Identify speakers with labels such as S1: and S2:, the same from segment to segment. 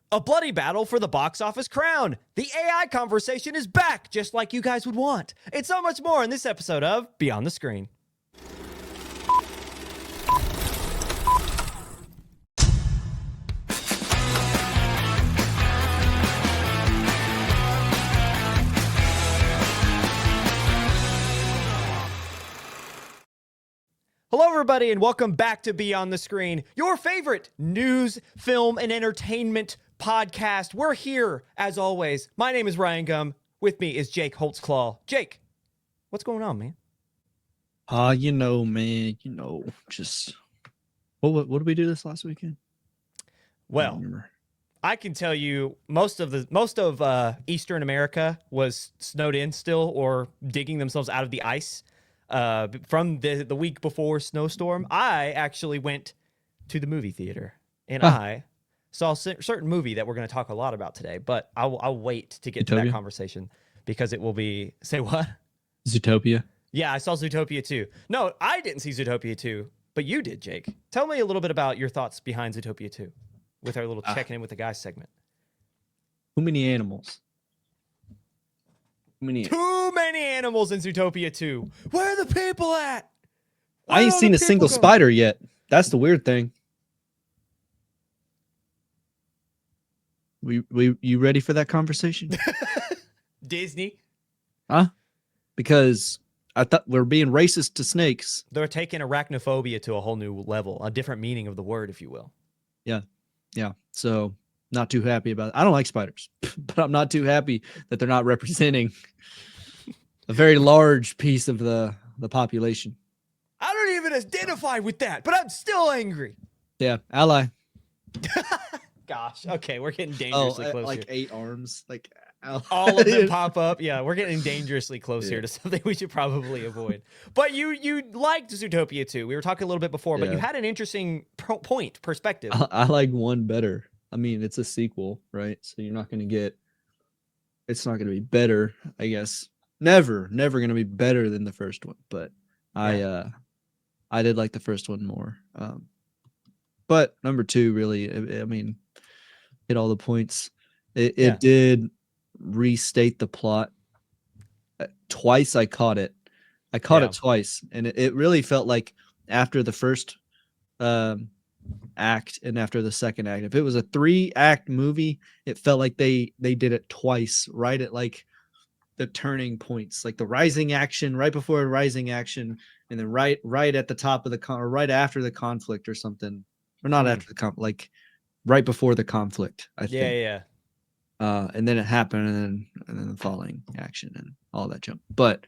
S1: A bloody battle for the box office crown. The AI conversation is back, just like you guys would want. It's so much more in this episode of Beyond the Screen. Hello, everybody, and welcome back to Beyond the Screen, your favorite news, film, and entertainment podcast. We're here, as always. My name is Ryan Gum. With me is Jake Holtzclaw. Jake, what's going on, man?
S2: Just what did we do this last weekend?
S1: Well, I can tell you most of Eastern America was snowed in still or digging themselves out of the ice. From the week before snowstorm, I actually went to the movie theater and I saw a certain movie that we're going to talk a lot about today, but I'll wait to get to that conversation because it will be, say what?
S2: Zootopia.
S1: Yeah, I saw Zootopia 2. No, I didn't see Zootopia 2, but you did, Jake. Tell me a little bit about your thoughts behind Zootopia 2 with our little checking in with the guys segment.
S2: Too many animals.
S1: Too many animals in Zootopia 2. Where are the people at?
S2: I ain't seen a single spider yet. That's the weird thing. You ready for that conversation?
S1: Disney?
S2: Huh? Because I thought we're being racist to snakes.
S1: They're taking arachnophobia to a whole new level, a different meaning of the word, if you will.
S2: Yeah. So not too happy about it. I don't like spiders, but I'm not too happy that they're not representing a very large piece of the population.
S1: I don't even identify with that, but I'm still angry.
S2: Yeah, ally.
S1: Gosh, okay, we're getting dangerously close
S2: like
S1: here.
S2: 8 arms, like ally.
S1: All of them pop up. Yeah, we're getting dangerously close here to something we should probably avoid. But you liked Zootopia 2. We were talking a little bit before, but you had an interesting perspective.
S2: I like one better. I mean, it's a sequel, right? So you're not going to get. It's not going to be better, I guess. Never going to be better than the first one. But I did like the first one more. But number 2 really, I mean, hit all the points. It did restate the plot. Twice I caught it. I caught it twice, and it really felt like after the first act and after the second act. If it was a 3-act movie, it felt like they did it twice, right at like the turning points, like the rising action, right before rising action, and then right at the top of or right after the conflict or something, or not after the like right before the conflict. I think.
S1: Yeah.
S2: And then it happened, and then the falling action and all that jump. But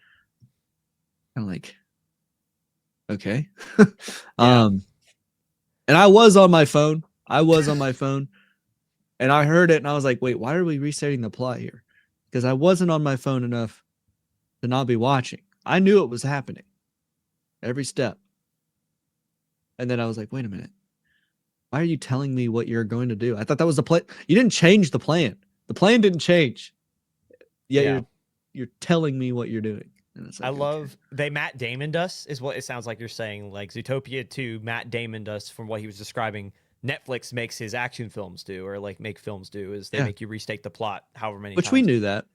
S2: I'm like, okay, And I was on my phone. And I heard it, and I was like, wait, why are we resetting the plot here? Because I wasn't on my phone enough to not be watching. I knew it was happening. Every step. And then I was like, wait a minute. Why are you telling me what you're going to do? I thought that was the plan. You didn't change the plan. The plan didn't change. Yet you're telling me what you're doing.
S1: Like, I love they Matt Damon'd us is what it sounds like you're saying. Like Zootopia 2, Matt Damon'd us from what he was describing. Netflix makes his action films do, or like make films do, is they make you restate the plot however many times.
S2: Which we knew that.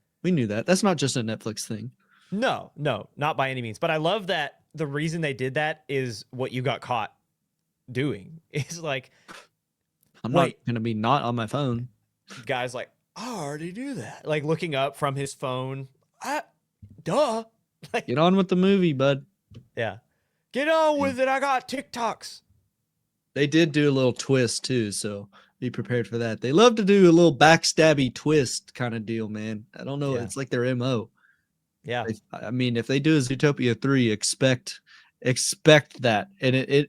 S2: That's not just a Netflix thing.
S1: No, not by any means. But I love that the reason they did that is what you got caught doing. It's like,
S2: I'm not going to be not on my phone.
S1: Guy's like, I already do that. Like looking up from his phone. Duh. Like,
S2: get on with the movie, bud.
S1: Yeah. Get on with it. I got TikToks.
S2: They did do a little twist too, so be prepared for that. They love to do a little backstabby twist kind of deal, man. I don't know. Yeah. It's like their MO.
S1: Yeah.
S2: I mean, if they do a Zootopia 3, expect that. And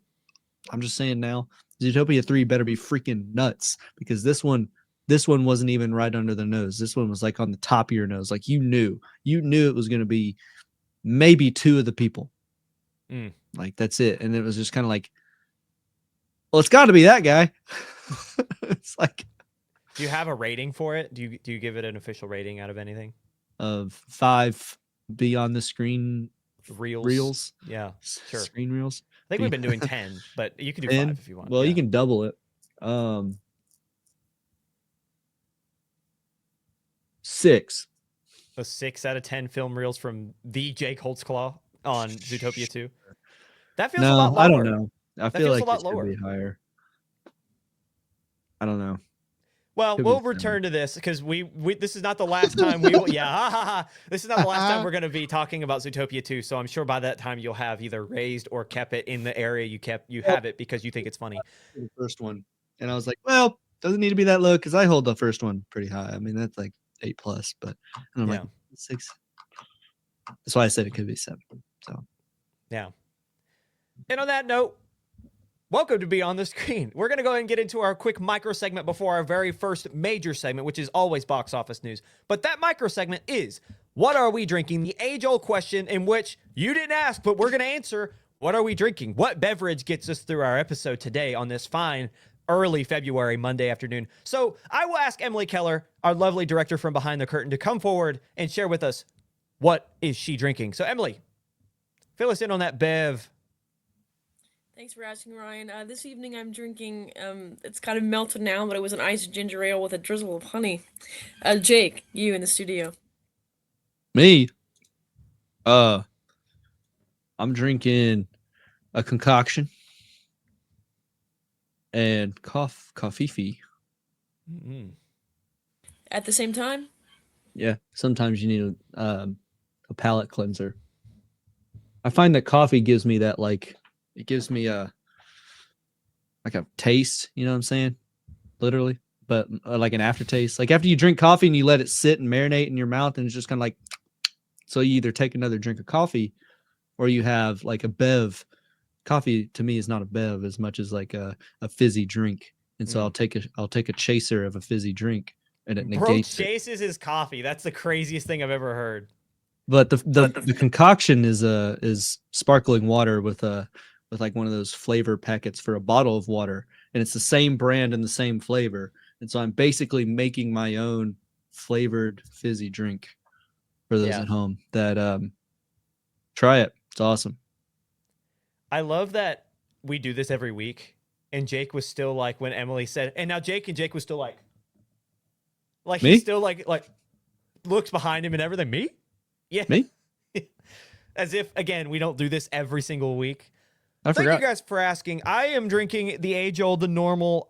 S2: I'm just saying now, Zootopia 3 better be freaking nuts, because this one wasn't even right under the nose. This one was like on the top of your nose. Like you knew it was going to be maybe 2 of the people. Like that's it. And it was just kind of like, well, it's got to be that guy. It's like,
S1: do you have a rating for it? Do you give it an official rating out of anything?
S2: Of 5 Beyond the Screen reels.
S1: Yeah, sure.
S2: Screen reels.
S1: I think we've been doing 10, but you can do 5 if you want.
S2: Well, you can double it. 6.
S1: A 6 out of 10 film reels from the Jake Holtzclaw on Zootopia 2. That feels a lot
S2: No,
S1: lower.
S2: I don't know. I
S1: That
S2: feel
S1: feels
S2: like
S1: a lot
S2: it should
S1: lower.
S2: be higher. I don't know.
S1: Well,
S2: Could
S1: we'll
S2: be
S1: return to this because we this is not the last time we will. Yeah, ha, ha, ha. This is not the last time we're going to be talking about Zootopia 2. So I'm sure by that time you'll have either raised or kept it in the area you have it because you think it's funny.
S2: The first one, and I was like, well, doesn't need to be that low because I hold the first one pretty high. I mean, that's like 8+, but and I'm like 6. That's why I said it could be 7. So
S1: yeah. And on that note, welcome to Beyond the Screen. We're going to go ahead and get into our quick micro segment before our very first major segment, which is always box office news. But that micro segment is, what are we drinking? The age-old question in which you didn't ask, but we're going to answer, what are we drinking? What beverage gets us through our episode today on this fine early February Monday afternoon? So I will ask Emily Keller, our lovely director from Behind the Curtain, to come forward and share with us, what is she drinking? So Emily, fill us in on that bev.
S3: Thanks for asking, Ryan. This evening I'm drinking, it's kind of melted now, but it was an iced ginger ale with a drizzle of honey. Jake, you in the studio.
S2: me, I'm drinking a concoction and coffee.
S1: Mm-hmm.
S3: At the same time?
S2: Yeah, sometimes you need a palate cleanser. I find that coffee gives me that it gives me a taste, you know what I'm saying? Literally, but like an aftertaste. Like after you drink coffee and you let it sit and marinate in your mouth, and it's just kind of like, so you either take another drink of coffee or you have like a bev. Coffee to me is not a bev as much as like a fizzy drink. And so I'll take a chaser of a fizzy drink and it negates
S1: Bro chases his coffee. That's the craziest thing I've ever heard.
S2: But the concoction is sparkling water with like one of those flavor packets for a bottle of water, and it's the same brand and the same flavor. And so I'm basically making my own flavored fizzy drink for those at home that try it. It's awesome.
S1: I love that we do this every week, and Jake was still like, when Emily said, and now Jake was still like
S2: Me?
S1: he's still like looks behind him and everything. Me? Yeah.
S2: Me?
S1: As if, again, we don't do this every single week.
S2: I forgot.
S1: Thank you guys for asking. I am drinking the age-old, the normal,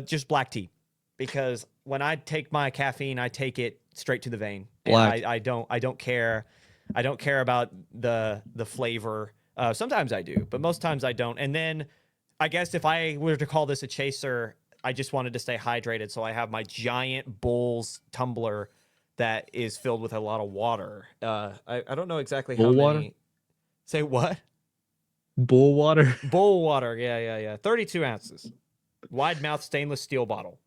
S1: just black tea, because when I take my caffeine, I take it straight to the vein.
S2: Black.
S1: And I don't care. I don't care about the flavor. Sometimes I do, but most times I don't. And then I guess if I were to call this a chaser, I just wanted to stay hydrated. So I have my giant Bulls tumbler that is filled with a lot of water. I don't know exactly how
S2: Bull
S1: many.
S2: water?
S1: Say what?
S2: Bull water.
S1: Bull water. Yeah. 32 ounces. Wide mouth stainless steel bottle.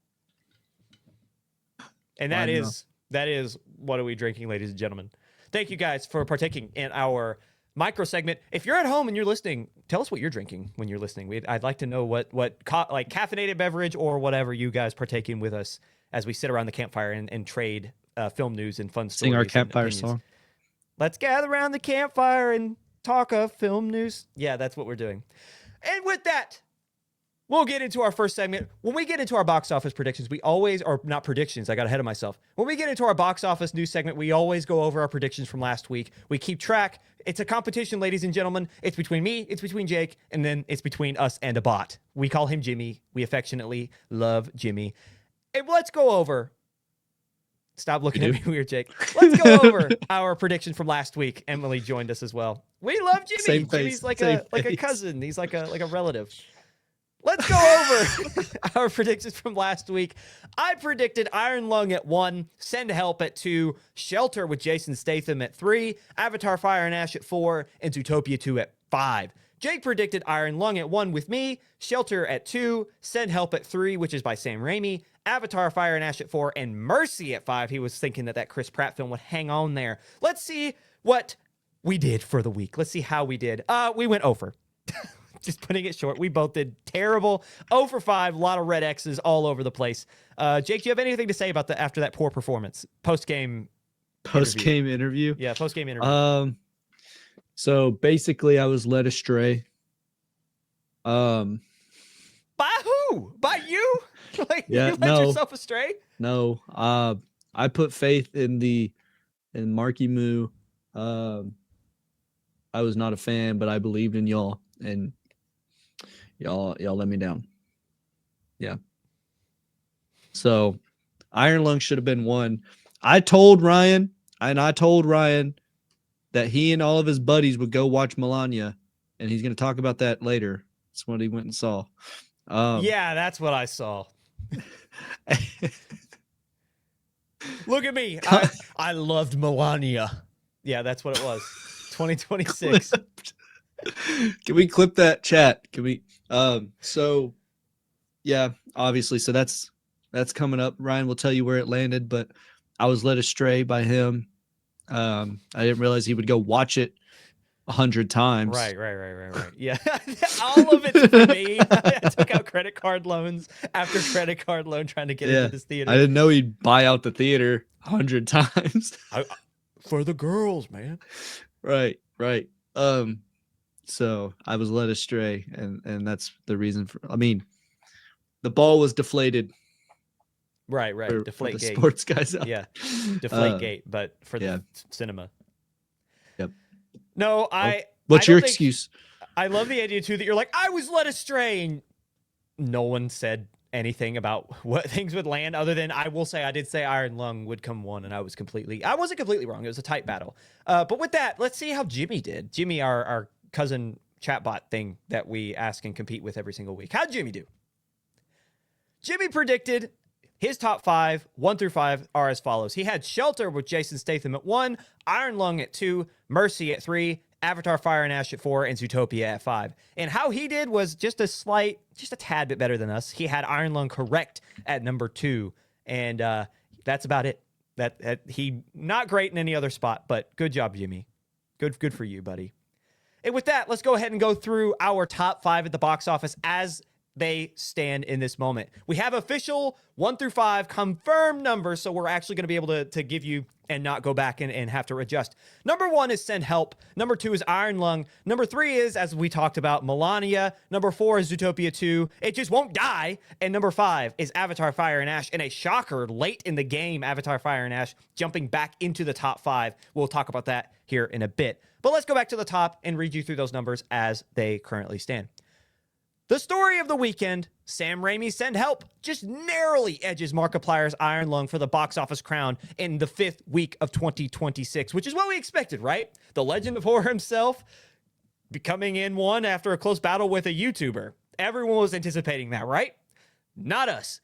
S1: And that is what are we drinking, ladies and gentlemen. Thank you guys for partaking in our micro segment. If you're at home and you're listening, tell us what you're drinking when you're listening. I'd like to know what like caffeinated beverage or whatever you guys partake in with us as we sit around the campfire and trade film news and fun stories.
S2: Sing our campfire song.
S1: Let's gather around the campfire and talk of film news. Yeah, that's what we're doing. And with that, we'll get into our first segment. When we get into our box office predictions, we always, or not predictions, I got ahead of myself. When we get into our box office news segment, we always go over our predictions from last week. We keep track. It's a competition, ladies and gentlemen. It's between me, it's between Jake, and then it's between us and a bot. We call him Jimmy. We affectionately love Jimmy. And let's go over. Stop looking at me weird, Jake. Let's go over our prediction from last week. Emily joined us as well. We love Jimmy.
S2: Same face,
S1: Jimmy's like
S2: same
S1: a
S2: face.
S1: cousin. He's like a relative. Let's go over our predictions from last week. I predicted Iron Lung at 1, Send Help at 2, Shelter with Jason Statham at 3, Avatar Fire and Ash at 4, and Zootopia 2 at 5. Jake predicted Iron Lung at 1 with me, Shelter at 2, Send Help at 3, which is by Sam Raimi, Avatar Fire and Ash at 4, and Mercy at 5. He was thinking that Chris Pratt film would hang on there. Let's see what we did for the week. Let's see how we did. We went over. Just putting it short, we both did terrible. 0 for 5, a lot of red X's all over the place. Jake, do you have anything to say about after that poor performance? Post-game
S2: interview?
S1: Yeah, post-game interview.
S2: So basically I was led astray.
S1: By who? By you? Like,
S2: Yeah,
S1: you led yourself astray?
S2: No. I put faith in Marky Moo. I was not a fan, but I believed in y'all, and y'all let me down. Yeah. So Iron Lung should have been one. I told Ryan that he and all of his buddies would go watch Melania, and he's going to talk about that later. That's what he went and saw.
S1: Yeah, that's what I saw. Look at me. I loved Melania. Yeah, that's what it was. 2026.
S2: Can we clip that, chat? Can we? So yeah, obviously. So that's coming up. Ryan will tell you where it landed, but I was led astray by him. I didn't realize he would go watch it 100 times.
S1: Right. Yeah. All of it's for me. I took out credit card loans after credit card loan trying to get into this theater.
S2: I didn't know he'd buy out the theater 100 times.
S1: For the girls, man.
S2: Right. So I was led astray, and that's the reason for. I mean, the ball was deflated.
S1: Right. Deflate
S2: for the
S1: gate.
S2: Sports guys. Out.
S1: Yeah, deflate gate, but for the cinema.
S2: Yep.
S1: No,
S2: What's your excuse?
S1: I love the idea too that you're like, I was led astray, and no one said anything about what things would land other than I will say I did say Iron Lung would come one, and I wasn't completely wrong. It was a tight battle. But with that, let's see how Jimmy did. Jimmy, our cousin chatbot thing that we ask and compete with every single week. How'd Jimmy do? Jimmy predicted his top 5, 1 through 5, are as follows. He had Shelter with Jason Statham at 1, Iron Lung at 2, Mercy at 3, Avatar Fire and Ash at 4, and Zootopia at 5. And how he did was just a tad bit better than us. He had Iron Lung correct at number 2, and that's about it. That he not great in any other spot, but good job, Jimmy. Good for you, buddy. And with that, let's go ahead and go through our top 5 at the box office as they stand in this moment. We have official 1 through 5 confirmed numbers, so we're actually going to be able to give you and not go back and have to adjust. Number 1 is Send Help. Number 2 is Iron Lung. Number 3 is, as we talked about, Melania. Number 4 is Zootopia 2. It Just Won't Die. And number 5 is Avatar Fire and Ash. And a shocker late in the game, Avatar Fire and Ash jumping back into the top 5. We'll talk about that here in a bit. But let's go back to the top and read you through those numbers as they currently stand. The story of the weekend, Sam Raimi Send Help, just narrowly edges Markiplier's Iron Lung for the box office crown in the 5th week of 2026, which is what we expected, right? The legend of horror himself becoming in one after a close battle with a YouTuber. Everyone was anticipating that, right? Not us.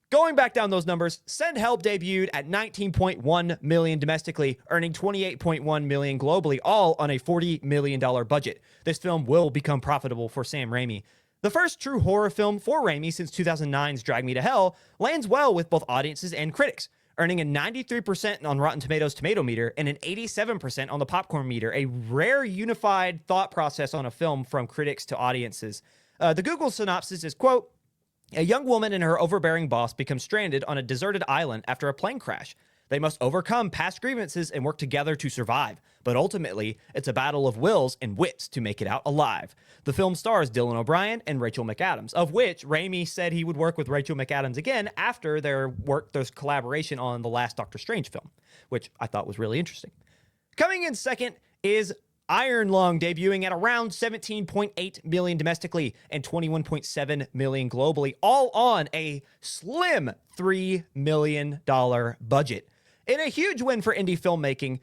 S1: Going back down those numbers, Send Help debuted at $19.1 million domestically, earning $28.1 million globally, all on a $40 million budget. This film will become profitable for Sam Raimi. The first true horror film for Raimi since 2009's Drag Me to Hell lands well with both audiences and critics, earning a 93% on Rotten Tomatoes tomato meter and an 87% on the popcorn meter, a rare unified thought process on a film from critics to audiences. The Google synopsis is, quote, a young woman and her overbearing boss become stranded on a deserted island after a plane crash. They must overcome past grievances and work together to survive. But ultimately, it's a battle of wills and wits to make it out alive. The film stars Dylan O'Brien and Rachel McAdams, of which Raimi said he would work with Rachel McAdams again after their collaboration on the last Doctor Strange film, which I thought was really interesting. Coming in second is Iron Lung, debuting at around $17.8 million domestically and $21.7 million globally, all on a slim $3 million budget. In a huge win for indie filmmaking,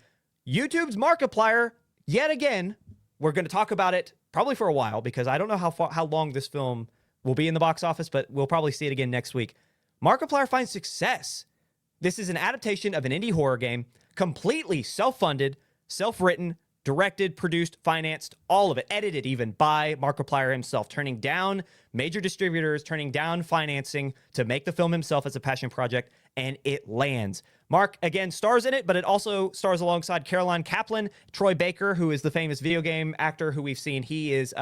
S1: YouTube's Markiplier, yet again, we're going to talk about it probably for a while because I don't know how long this film will be in the box office, but we'll probably see it again next week. Markiplier finds success. This is an adaptation of an indie horror game, completely self-funded, self-written, directed, produced, financed, all of it, edited even by Markiplier himself, turning down major distributors, turning down financing to make the film himself as a passion project, and it lands. Mark, again, stars in it, but it also stars alongside Caroline Kaplan, Troy Baker, who is the famous video game actor who we've seen. He is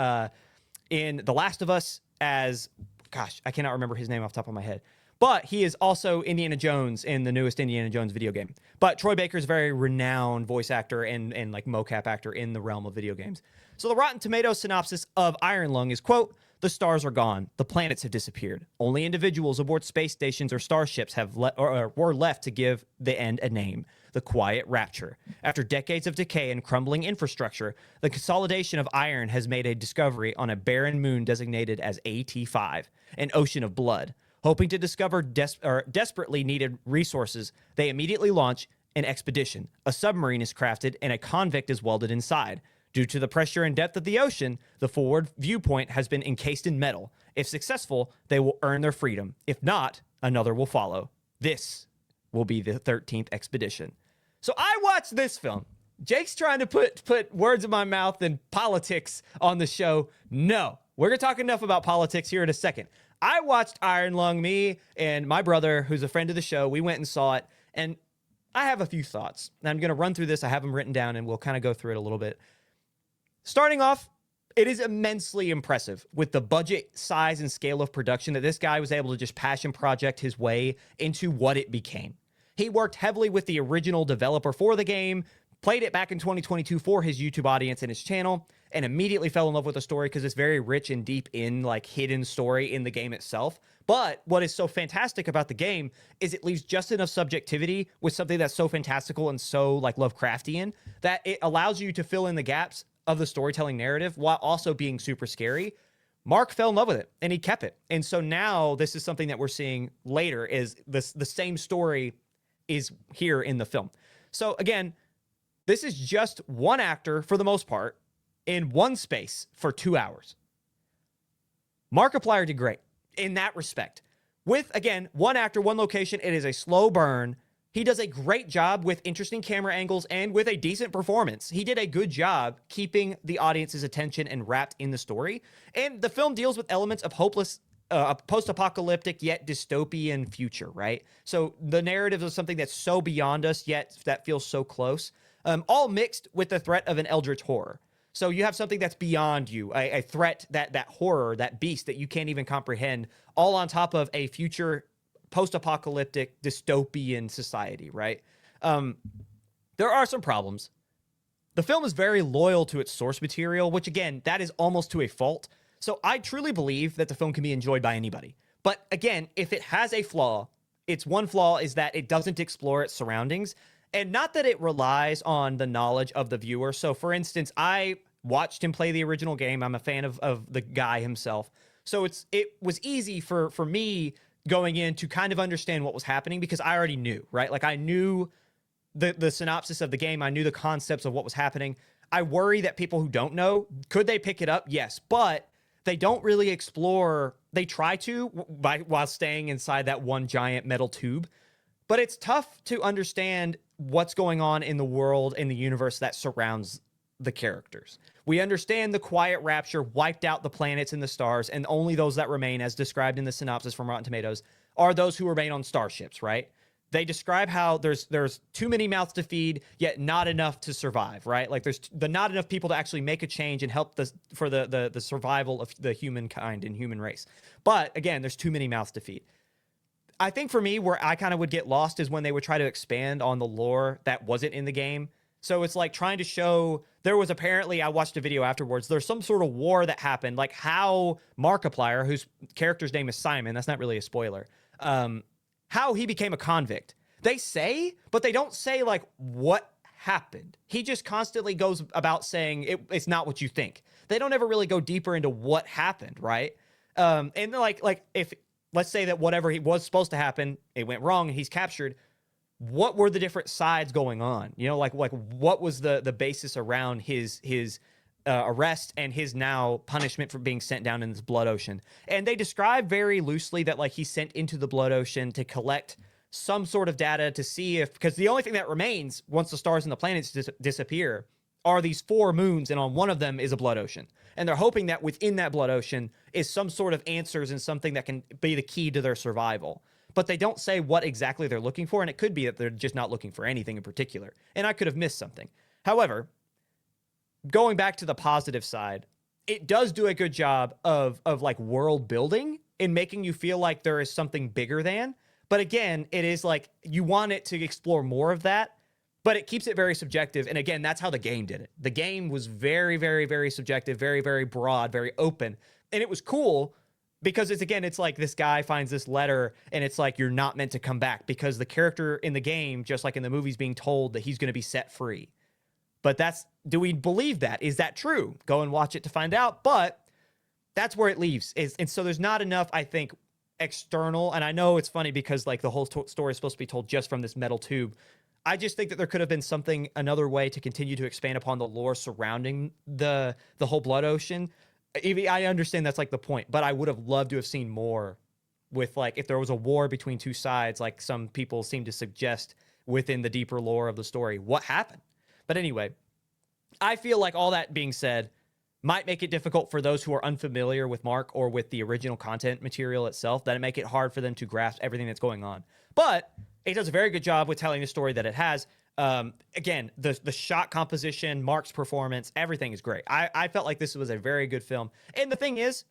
S1: in The Last of Us as, gosh, I cannot remember his name off the top of my head. But he is also Indiana Jones in the newest Indiana Jones video game. But Troy Baker is a very renowned voice actor and like mocap actor in the realm of video games. So the Rotten Tomatoes synopsis of Iron Lung is, quote, The stars are gone. The planets have disappeared. Only individuals aboard space stations or starships were left to give the end a name: the Quiet Rapture. After decades of decay and crumbling infrastructure, the consolidation of iron has made a discovery on a barren moon designated as AT5, an ocean of blood. Hoping to discover desperately needed resources, they immediately launch an expedition. A submarine is crafted and a convict is welded inside. Due to the pressure and depth of the ocean, the forward viewpoint has been encased in metal. If successful, they will earn their freedom. If not, another will follow. This will be the 13th expedition. So I watched this film. Jake's trying to put words in my mouth and politics on the show. No, we're going to talk enough about politics here in a second. I watched Iron Lung. Me and my brother, who's a friend of the show, we went and saw it, and I have a few thoughts. And I'm going to run through this. I have them written down, and we'll kind of go through it a little bit. Starting off, it is immensely impressive with the budget, size, and scale of production that this guy was able to just passion project his way into what it became. He worked heavily with the original developer for the game, played it back in 2022 for his YouTube audience and his channel, and immediately fell in love with the story because it's very rich and deep in like hidden story in the game itself. But what is so fantastic about the game is it leaves just enough subjectivity with something that's so fantastical and so like Lovecraftian that it allows you to fill in the gaps of the storytelling narrative while also being super scary. Mark fell in love with it and he kept it. And so now this is something that we're seeing later is the same story is here in the film. So again, this is just one actor for the most part in one space for 2 hours. Markiplier did great in that respect. With, again, one actor, one location, it is a slow burn. He does a great job with interesting camera angles and with a decent performance. He did a good job keeping the audience's attention and wrapped in the story. And the film deals with elements of hopeless, post-apocalyptic yet dystopian future, right? So the narrative is something that's so beyond us yet that feels so close. All mixed with the threat of an eldritch horror. So you have something that's beyond you, a threat, that horror, that beast that you can't even comprehend, all on top of a future post-apocalyptic dystopian society, right? There are some problems. The film is very loyal to its source material, which again, that is almost to a fault. So I truly believe that the film can be enjoyed by anybody. But again, if it has a flaw, its one flaw is that it doesn't explore its surroundings. And not that it relies on the knowledge of the viewer. So for instance, I watched him play the original game. I'm a fan of the guy himself. So it was easy for me going in to kind of understand what was happening because I already knew, right? Like I knew the synopsis of the game. I knew the concepts of what was happening. I worry that people who don't know, could they pick it up? Yes, but they don't really explore. They try to while staying inside that one giant metal tube. But it's tough to understand what's going on in the world, in the universe that surrounds the characters. We understand the Quiet Rapture wiped out the planets and the stars, and only those that remain, as described in the synopsis from Rotten Tomatoes, are those who remain on starships, right? They describe how there's too many mouths to feed, yet not enough to survive, right? Like there's not enough people to actually make a change and help for the survival of the humankind and human race. But again, there's too many mouths to feed. I think for me, where I kind of would get lost is when they would try to expand on the lore that wasn't in the game. So it's like trying to show, there was apparently, I watched a video afterwards, there's some sort of war that happened, like how Markiplier, whose character's name is Simon, that's not really a spoiler, how he became a convict. They say, but they don't say like what happened. He just constantly goes about saying it's not what you think. They don't ever really go deeper into what happened, right? And like if, let's say that whatever he was supposed to happen, it went wrong and he's captured. What were the different sides going on? You know, like what was the basis around his arrest and his now punishment for being sent down in this blood ocean? And they describe very loosely that like he's sent into the blood ocean to collect some sort of data to see if, because the only thing that remains once the stars and the planets disappear are these 4 moons, and on one of them is a blood ocean. And they're hoping that within that blood ocean is some sort of answers and something that can be the key to their survival. But they don't say what exactly they're looking for, and it could be that they're just not looking for anything in particular. And I could have missed something. However, going back to the positive side, it does do a good job of like world building in making you feel like there is something bigger than. But again, it is like you want it to explore more of that, but it keeps it very subjective. And again, that's how the game did it. The game was very, very, very subjective, very, very broad, very open. it was cool because it's like this guy finds this letter and it's like you're not meant to come back because the character in the game, just like in the movies, being told that he's going to be set free. But do we believe that? Is that true? Go and watch it to find out. But that's where it leaves. And so there's not enough, I think, external. And I know it's funny because like the whole story is supposed to be told just from this metal tube. I just think that there could have been another way to continue to expand upon the lore surrounding the whole Blood Ocean. I understand that's like the point, but I would have loved to have seen more with like if there was a war between two sides, like some people seem to suggest within the deeper lore of the story, what happened. But anyway, I feel like all that being said might make it difficult for those who are unfamiliar with Mark or with the original content material itself, that it make it hard for them to grasp everything that's going on. But it does a very good job with telling the story that it has. Again, the shot composition, Mark's performance, everything is great. I felt like this was a very good film. And the thing is,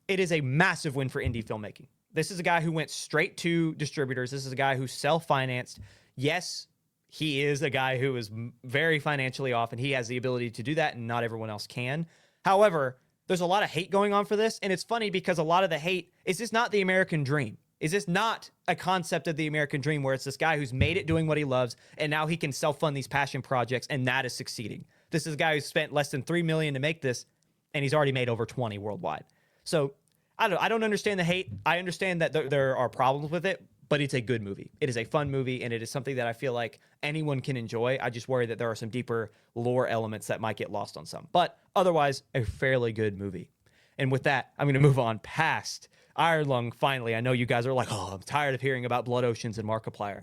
S1: it is a massive win for indie filmmaking. This is a guy who went straight to distributors. This is a guy who self-financed. Yes, he is a guy who is very financially off, and he has the ability to do that, and not everyone else can. However, there's a lot of hate going on for this, and it's funny because a lot of the hate is just not the American dream. Is this not a concept of the American dream where it's this guy who's made it doing what he loves, and now he can self-fund these passion projects, and that is succeeding? This is a guy who spent less than $3 million to make this, and he's already made over 20 worldwide. So I don't understand the hate. I understand that there are problems with it, but it's a good movie. It is a fun movie, and it is something that I feel like anyone can enjoy. I just worry that there are some deeper lore elements that might get lost on some. But otherwise, a fairly good movie. And with that, I'm going to move on past Iron Lung. Finally, I know you guys are like, oh, I'm tired of hearing about Blood Oceans and Markiplier.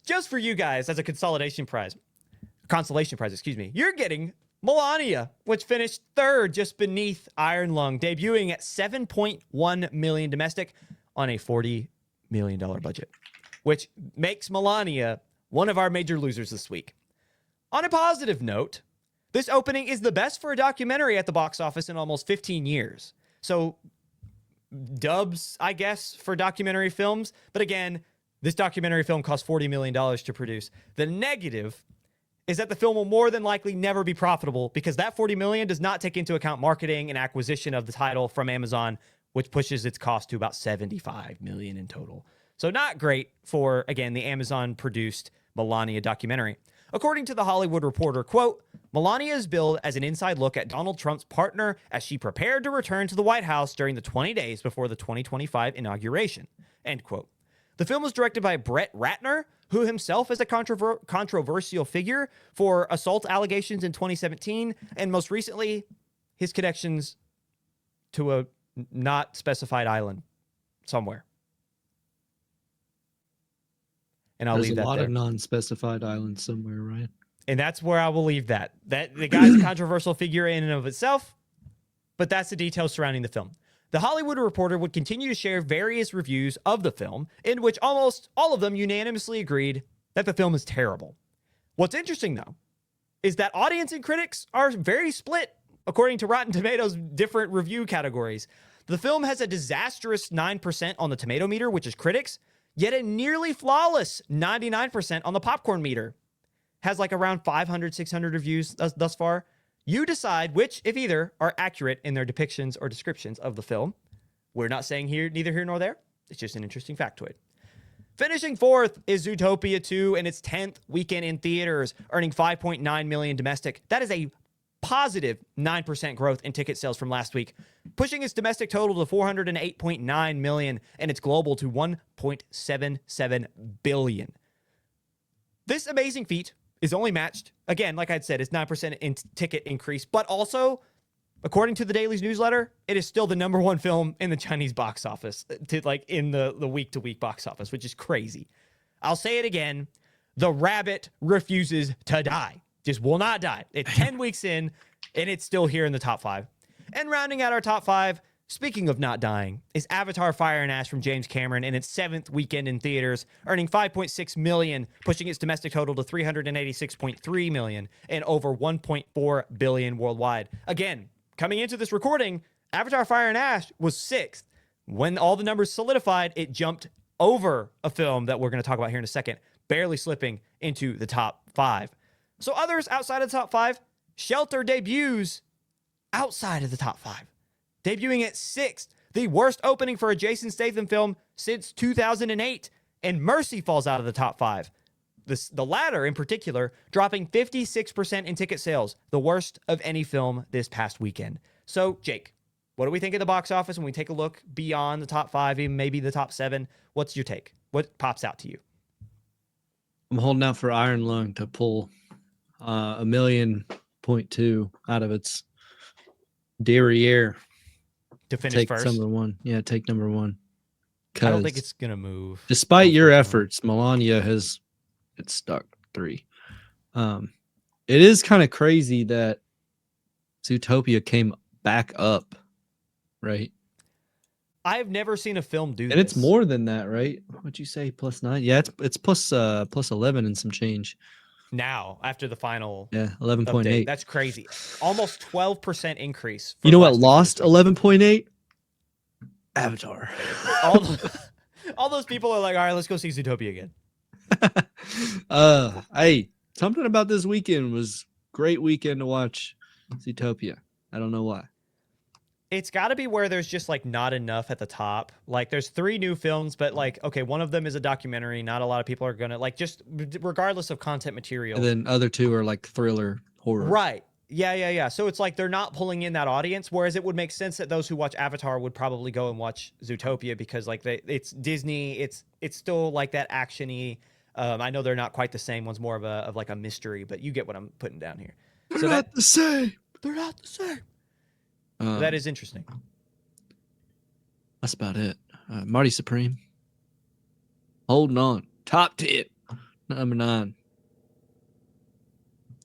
S1: Just for you guys, as a consolation prize, you're getting Melania, which finished third just beneath Iron Lung, debuting at $7.1 million domestic on a $40 million budget, which makes Melania one of our major losers this week. On a positive note, this opening is the best for a documentary at the box office in almost 15 years. So dubs, I guess, for documentary films. But again, this documentary film cost $40 million to produce. The negative is that the film will more than likely never be profitable because that $40 million does not take into account marketing and acquisition of the title from Amazon, which pushes its cost to about $75 million in total. So not great for, again, the Amazon-produced Melania documentary. According to The Hollywood Reporter, quote, Melania is billed as an inside look at Donald Trump's partner as she prepared to return to the White House during the 20 days before the 2025 inauguration, end quote. The film was directed by Brett Ratner, who himself is a controversial figure for assault allegations in 2017, and most recently, his connections to a not specified island somewhere. And
S2: There's
S1: leave that
S2: a lot
S1: there.
S2: of non-specified islands somewhere, right?
S1: And that's where I will leave that. That the guy's a controversial figure in and of itself, but that's the details surrounding the film. The Hollywood Reporter would continue to share various reviews of the film, in which almost all of them unanimously agreed that the film is terrible. What's interesting, though, is that audience and critics are very split, according to Rotten Tomatoes' different review categories. The film has a disastrous 9% on the tomato meter, which is critics, yet a nearly flawless 99% on the popcorn meter. Has like around 500, 600 reviews thus far. You decide which, if either, are accurate in their depictions or descriptions of the film. We're not saying neither here nor there. It's just an interesting factoid. Finishing fourth is Zootopia 2 in its 10th weekend in theaters, earning $5.9 million domestic. That is a positive 9% growth in ticket sales from last week, pushing its domestic total to $408.9 million and its global to $1.77 billion. This amazing feat is only matched, again, like I'd said, it's 9% in ticket increase, but also, according to the Daily's newsletter, it is still the number one film in the Chinese box office, in the week-to-week box office, which is crazy. I'll say it again. The rabbit refuses to die. Just will not die. It's 10 weeks in, and it's still here in the top 5. And rounding out our top 5, speaking of not dying, is Avatar Fire and Ash from James Cameron in its 7th weekend in theaters, earning $5.6 million, pushing its domestic total to $386.3 million and over $1.4 billion worldwide. Again, coming into this recording, Avatar Fire and Ash was 6th. When all the numbers solidified, it jumped over a film that we're going to talk about here in a second, barely slipping into the top 5. So others outside of the top 5, Shelter debuts outside of the top 5. debuting at 6th, the worst opening for a Jason Statham film since 2008. And Mercy falls out of the top 5. The latter, in particular, dropping 56% in ticket sales, the worst of any film this past weekend. So, Jake, what do we think of the box office when we take a look beyond the top 5, even maybe the top 7? What's your take? What pops out to you?
S2: I'm holding out for Iron Lung to pull $1.2 million out of its derriere
S1: To finish
S2: take
S1: first?
S2: number one. Yeah, take number one.
S1: I don't think it's going to move.
S2: Despite your efforts, Melania has it's stuck 3. It is kind of crazy that Zootopia came back up, right?
S1: I've never seen a film do this.
S2: And it's more than that, right? What'd you say? +9? Yeah, it's plus 11 and some change.
S1: Now, after the final
S2: 11.8.
S1: That's crazy. Almost 12% increase.
S2: You know what lost 11.8? Avatar.
S1: All those people are like, all right, let's go see Zootopia again.
S2: Hey, something about this weekend was great weekend to watch Zootopia. I don't know why.
S1: It's got to be where there's just like not enough at the top. Like there's 3 new films, but like, okay, one of them is a documentary. Not a lot of people are going to like, just regardless of content material.
S2: And then other 2 are like thriller horror.
S1: Right. Yeah. So it's like they're not pulling in that audience, whereas it would make sense that those who watch Avatar would probably go and watch Zootopia because like it's Disney. It's still like that action-y. I know they're not quite the same. One's more of like a mystery, but you get what I'm putting down here.
S2: They're not the same.
S1: They're not the same. That is interesting.
S2: That's about it. Marty Supreme. Holding on. Top 10. Number 9.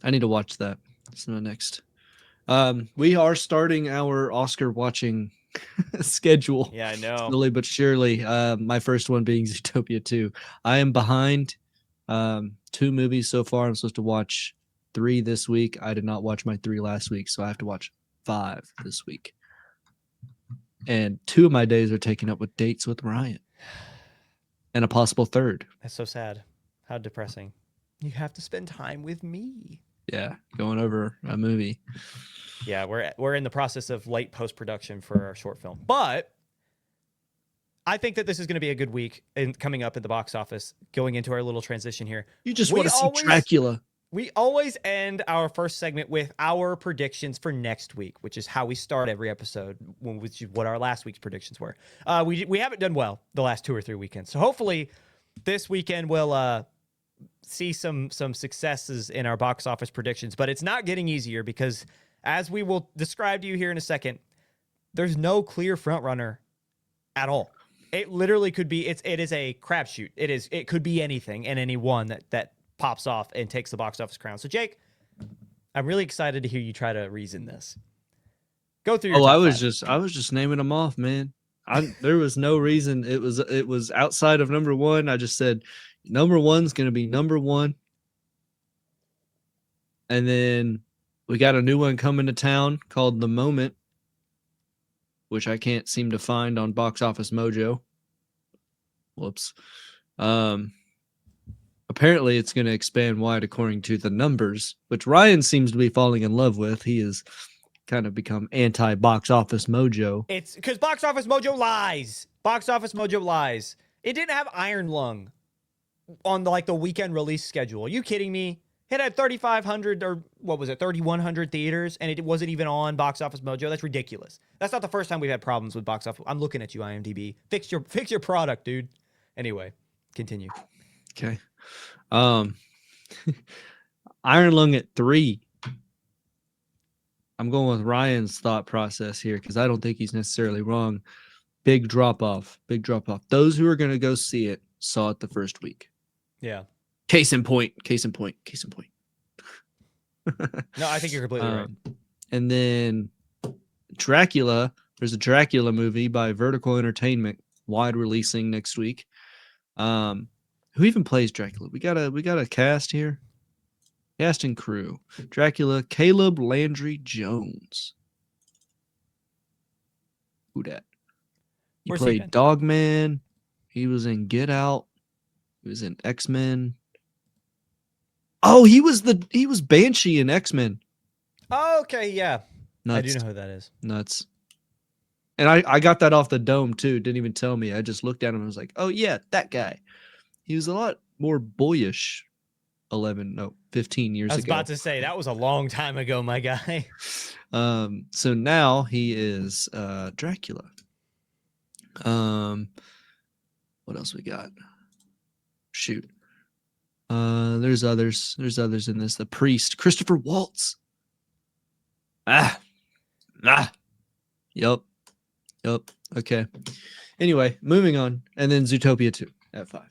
S2: I need to watch that. It's my next. We are starting our Oscar watching schedule.
S1: Yeah, I know.
S2: Slowly but surely. My first one being Zootopia 2. I am behind 2 movies so far. I'm supposed to watch 3 this week. I did not watch my 3 last week, so I have to watch 5 this week. And 2 of my days are taken up with dates with Ryan. And a possible 3rd.
S1: That's so sad. How depressing. You have to spend time with me.
S2: Yeah, going over a movie.
S1: Yeah, we're in the process of late post-production for our short film. But I think that this is going to be a good week coming up at the box office, going into our little transition here.
S2: You just want to see Dracula.
S1: We always end our first segment with our predictions for next week, which is how we start every episode, which is what our last week's predictions were. We haven't done well the last 2 or 3 weekends. So hopefully this weekend we'll see some successes in our box office predictions. But it's not getting easier because, as we will describe to you here in a second, there's no clear front runner at all. It literally could be, it is a crapshoot. It could be anything and anyone that pops off and takes the box office crown. So, Jake, I'm really excited to hear you try to reason this. Go through your top
S2: I was just naming them off, man. There was no reason. It was outside of number 1. I just said number 1's going to be number 1. And then we got a new one coming to town called The Moment, which I can't seem to find on Box Office Mojo. Whoops. Apparently it's going to expand wide according to the numbers, which Ryan seems to be falling in love with. He has kind of become anti-Box Office Mojo.
S1: It's because Box Office Mojo lies. Box Office Mojo lies. It didn't have Iron Lung on the weekend release schedule. Are you kidding me? It had 3,500 or what was it, 3,100 theaters, and it wasn't even on Box Office Mojo. That's ridiculous. That's not the first time we've had problems with Box Office. I'm looking at you, IMDb. Fix your product, dude. Anyway, continue.
S2: Okay. Iron Lung at 3. I'm going with Ryan's thought process here because I don't think he's necessarily wrong. Big drop off. Those who are going to go see it saw it the first week.
S1: Yeah.
S2: Case in point.
S1: No, I think you're completely right.
S2: And then Dracula. There's a Dracula movie by Vertical Entertainment, wide releasing next week. Who even plays Dracula? We got a cast here. Cast and crew. Dracula, Caleb Landry Jones. Who dat? He
S1: Where's
S2: played
S1: been?
S2: Dogman. He was in Get Out. He was in X-Men. Oh, he was Banshee in X-Men.
S1: Oh, okay, yeah.
S2: Nuts.
S1: I do know who that is.
S2: Nuts. And I got that off the dome too. Didn't even tell me. I just looked at him and was like, oh yeah, that guy. He was a lot more boyish 15 years
S1: I was
S2: ago.
S1: about to say that was a long time ago, my guy.
S2: So now he is Dracula. What else we got? Shoot. There's others in this. The priest, Christopher Waltz. Yep. Okay. Anyway, moving on. And then Zootopia 2 at 5.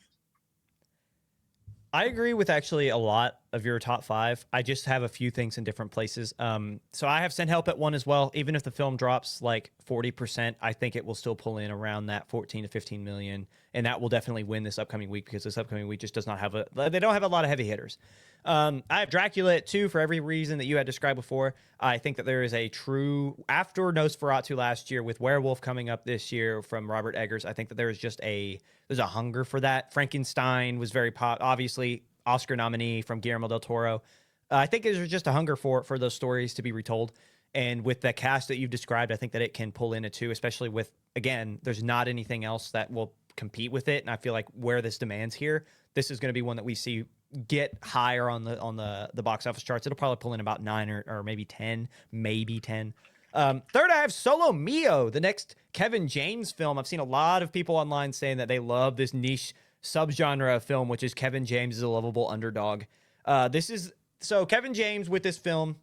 S1: I agree with actually a lot of your top 5. I just have a few things in different places. So I have Send Help at 1 as well. Even if the film drops like 40%, I think it will still pull in around that 14 to 15 million. And that will definitely win this upcoming week because this upcoming week just does not have they don't have a lot of heavy hitters. I have Dracula at 2 for every reason that you had described before. I think that there is a true, after Nosferatu last year with Werewolf coming up this year from Robert Eggers, I think that there is just there's a hunger for that. Frankenstein was very obviously Oscar nominee from Guillermo del Toro. I think there's just a hunger for those stories to be retold. And with the cast that you've described, I think that it can pull in a 2, especially with, again, there's not anything else that will compete with it. And I feel like where this demands here, this is going to be one that we see get higher on the box office charts. It'll probably pull in about 9 or maybe 10, Third, I have Solo Mio, the next Kevin James film. I've seen a lot of people online saying that they love this niche subgenre of film, which is Kevin James is a lovable underdog. So Kevin James with this film,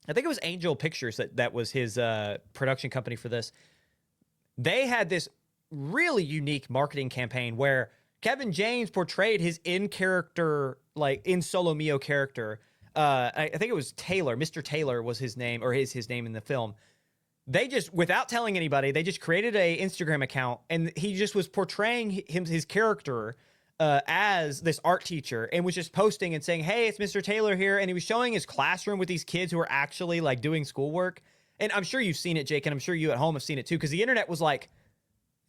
S1: I think it was Angel Pictures that was his production company for this. They had this really unique marketing campaign where Kevin James portrayed his in-character, like in Solo Mio character. I think it was Taylor. Mr. Taylor was his name, or his name in the film. They just, without telling anybody, they just created a Instagram account, and he just was portraying his character as this art teacher, and was just posting and saying, "Hey, it's Mr. Taylor here," and he was showing his classroom with these kids who are actually like doing schoolwork. And I'm sure you've seen it, Jake, and I'm sure you at home have seen it too, because the internet was like,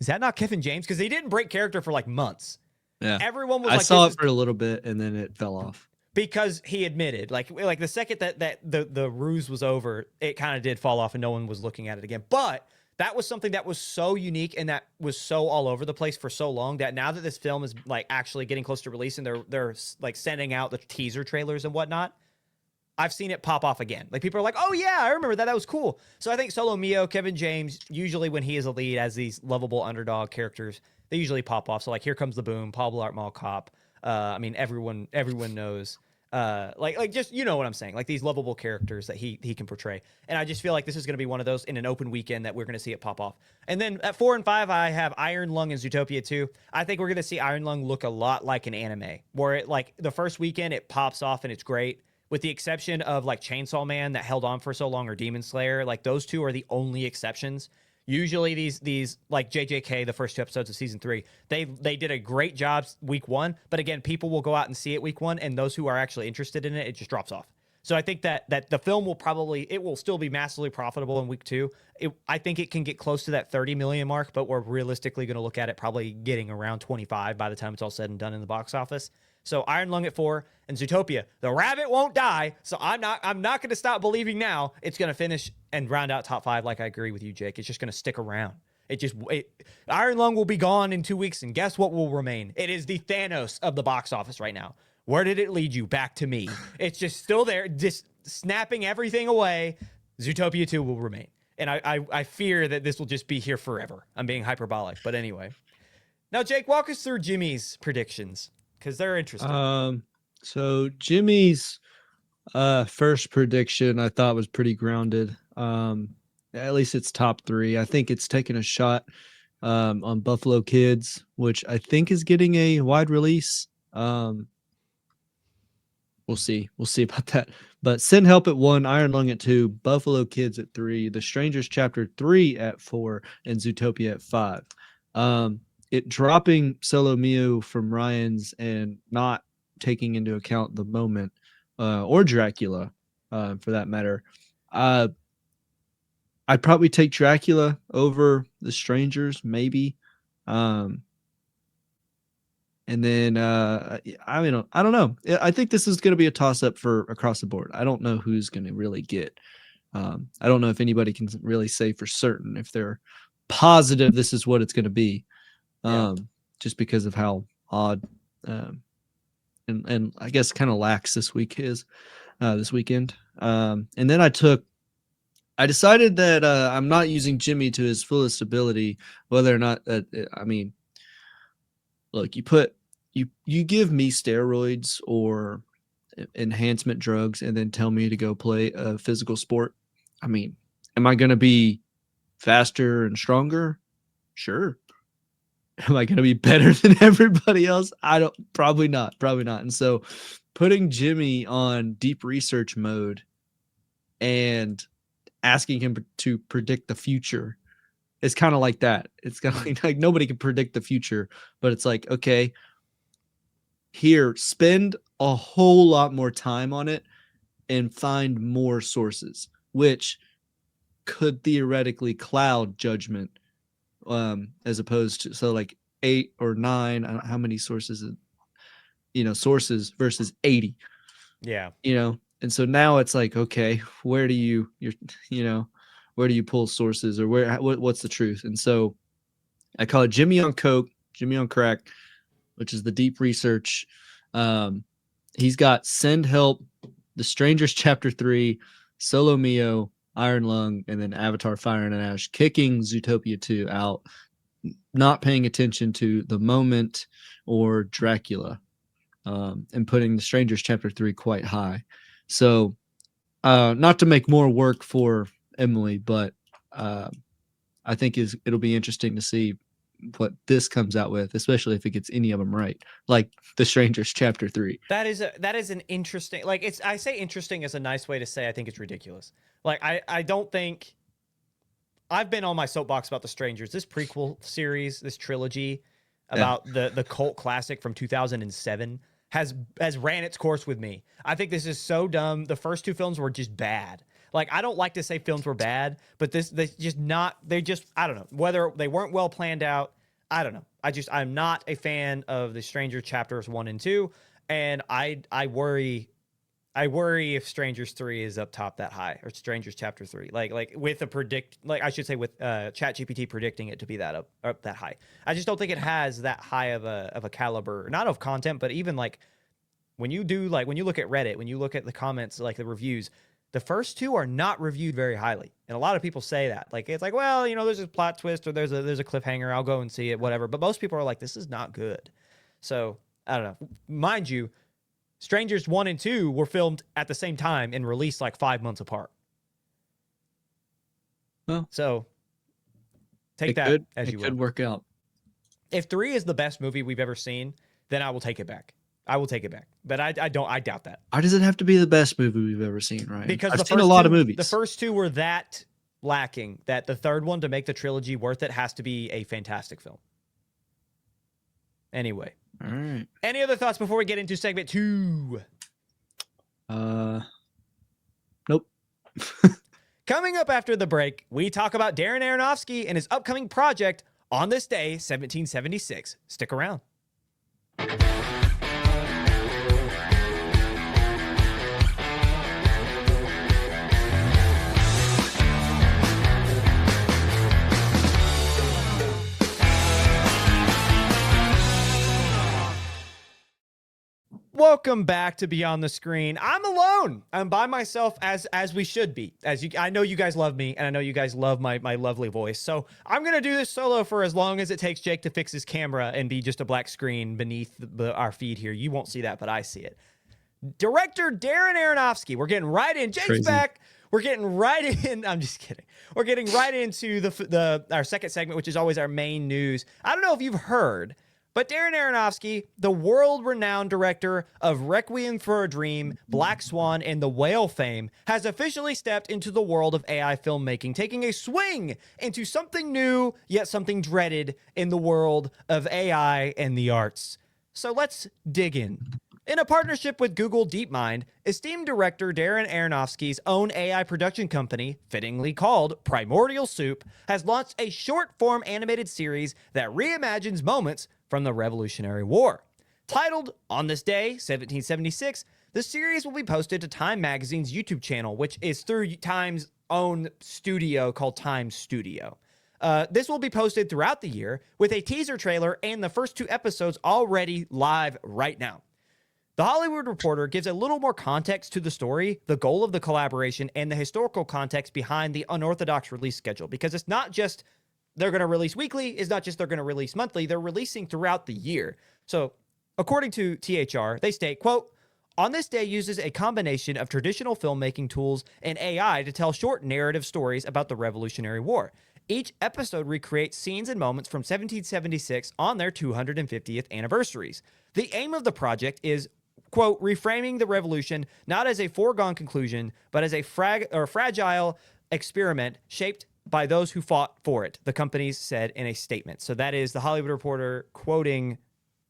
S1: "Is that not Kevin James?" Because he didn't break character for like months.
S2: Yeah,
S1: everyone was
S2: I
S1: like,
S2: saw it for a little bit, and then it fell off.
S1: Because he admitted, like the second that the ruse was over, it kind of did fall off and no one was looking at it again. But that was something that was so unique and that was so all over the place for so long that now that this film is like actually getting close to release and they're like sending out the teaser trailers and whatnot, I've seen it pop off again. Like people are like, "Oh yeah, I remember that. That was cool." So I think Solo Mio, Kevin James, usually when he is a lead as these lovable underdog characters, they usually pop off. So like Here Comes the Boom, Paul Blart Mall Cop. I mean, everyone knows. Like just, you know what I'm saying, like these lovable characters that he can portray. And I just feel like this is going to be one of those in an open weekend that we're going to see it pop off. And then at 4 and 5, I have Iron Lung and Zootopia 2. I think we're going to see Iron Lung look a lot like an anime, where it like the first weekend it pops off and it's great, with the exception of like Chainsaw Man that held on for so long, or Demon Slayer. Like those two are the only exceptions. Usually these like JJK, the first 2 episodes of season 3, they did a great job week 1, but again, people will go out and see it week 1, and those who are actually interested in it, it just drops off. So I think that the film will still be massively profitable in week 2. I think it can get close to that 30 million mark, but we're realistically going to look at it probably getting around 25 by the time it's all said and done in the box office. So Iron Lung at 4, and Zootopia, the rabbit won't die. So I'm not going to stop believing now. It's going to finish and round out top 5. Like I agree with you, Jake. It's just going to stick around. Iron Lung will be gone in 2 weeks, and guess what will remain? It is the Thanos of the box office right now. Where did it lead you? Back to me. It's just still there, just snapping everything away. Zootopia 2 will remain. And I fear that this will just be here forever. I'm being hyperbolic, but anyway. Now, Jake, walk us through Jimmy's predictions, because they're interesting.
S2: So Jimmy's first prediction I thought was pretty grounded. At least it's top 3. I think it's taking a shot on Buffalo Kids, which I think is getting a wide release. We'll see about that. But Send Help at 1, Iron Lung at 2, Buffalo Kids at 3, The Strangers Chapter 3 at 4, and Zootopia at 5. It dropping Solo Mio from Ryan's and not taking into account the moment, or Dracula, for that matter. I'd probably take Dracula over The Strangers, maybe. And then I mean, I don't know. I think this is going to be a toss-up for across the board. I don't know who's going to really get. I don't know if anybody can really say for certain if they're positive this is what it's going to be,
S1: Yeah.
S2: just because of how odd and I guess kind of lax this weekend. And then I decided that I'm not using Jimmy to his fullest ability, whether or not I mean, look, you give me steroids or enhancement drugs and then tell me to go play a physical sport. I mean, am I going to be faster and stronger? Sure. Am I going to be better than everybody else? Probably not. And so putting Jimmy on deep research mode and asking him to predict the future is kind of like that. It's kind of like nobody can predict the future, but it's like, okay, here, spend a whole lot more time on it and find more sources, which could theoretically cloud judgment, as opposed to, so like 8 or 9, I don't know how many sources, sources versus 80,
S1: Yeah.
S2: And so now it's like, okay, where do you pull sources, or what's the truth? And so I call it Jimmy on Coke, Jimmy on Crack, which is the deep research. He's got Send Help, The Strangers Chapter 3, Solo Mio, Iron Lung, and then Avatar Fire and Ash, kicking Zootopia 2 out, not paying attention to The Moment or Dracula, and putting The Strangers Chapter 3 quite high. So not to make more work for Emily, but I think it'll be interesting to see what this comes out with, especially if it gets any of them right, like The Strangers Chapter 3.
S1: That is an interesting, like, I say interesting is a nice way to say I think it's ridiculous. Like, I don't think, I've been on my soapbox about The Strangers. This prequel series, this trilogy about the cult classic from 2007 has ran its course with me. I think this is so dumb. The first 2 films were just bad. Like, I don't like to say films were bad, but they're just, I don't know, whether they weren't well planned out. I don't know. I'm not a fan of The Stranger Chapters 1 and 2. And I worry if Strangers 3 is up top that high, or Strangers Chapter 3, like with I should say with ChatGPT predicting it to be that up that high. I just don't think it has that high of a caliber, not of content, but even like when you look at Reddit, when you look at the comments, like the reviews, the first 2 are not reviewed very highly. And a lot of people say that. Like, it's like, well, there's a plot twist or there's a cliffhanger. I'll go and see it, whatever. But most people are like, this is not good. So, I don't know. Mind you, Strangers 1 and 2 were filmed at the same time and released like 5 months apart.
S2: Well,
S1: so take that as you will.
S2: It could work out.
S1: If 3 is the best movie we've ever seen, then I will take it back. But I doubt that.
S2: Why does it have to be the best movie we've ever seen, Ryan?
S1: Because
S2: I've seen a lot of movies.
S1: The first 2 were that lacking that the third one, to make the trilogy worth it, has to be a fantastic film. Anyway.
S2: All right.
S1: Any other thoughts before we get into segment 2?
S2: Nope.
S1: Coming up after the break, we talk about Darren Aronofsky and his upcoming project, On This Day, 1776. Stick around. Welcome back to Beyond the Screen. I'm alone. I'm by myself, as we should be. I know you guys love me, and I know you guys love my lovely voice. So I'm gonna do this solo for as long as it takes Jake to fix his camera and be just a black screen beneath our feed here. You won't see that, but I see it. Director Darren Aronofsky. We're getting right in. Jake's back. We're getting right in. I'm just kidding. We're getting right into our second segment, which is always our main news. I don't know if you've heard, but Darren Aronofsky, the world-renowned director of Requiem for a Dream, Black Swan, and The Whale fame, has officially stepped into the world of AI filmmaking, taking a swing into something new, yet something dreaded in the world of AI and the arts. So let's dig in. In a partnership with Google DeepMind, esteemed director Darren Aronofsky's own AI production company, fittingly called Primordial Soup, has launched a short-form animated series that reimagines moments from the Revolutionary War. Titled On This Day, 1776, the series will be posted to Time Magazine's YouTube channel, which is through Time's own studio called Time Studio. This will be posted throughout the year with a teaser trailer and the first 2 episodes already live right now. The Hollywood Reporter gives a little more context to the story, the goal of the collaboration, and the historical context behind the unorthodox release schedule, because it's not just they're going to release weekly, it's not just they're going to release monthly, they're releasing throughout the year. So, according to THR, they state, quote, "On this day uses a combination of traditional filmmaking tools and AI to tell short narrative stories about the Revolutionary War. Each episode recreates scenes and moments from 1776 on their 250th anniversaries. The aim of the project is, quote, reframing the revolution not as a foregone conclusion, but as a fragile experiment shaped by those who fought for it," the companies said in a statement. So that is the Hollywood Reporter quoting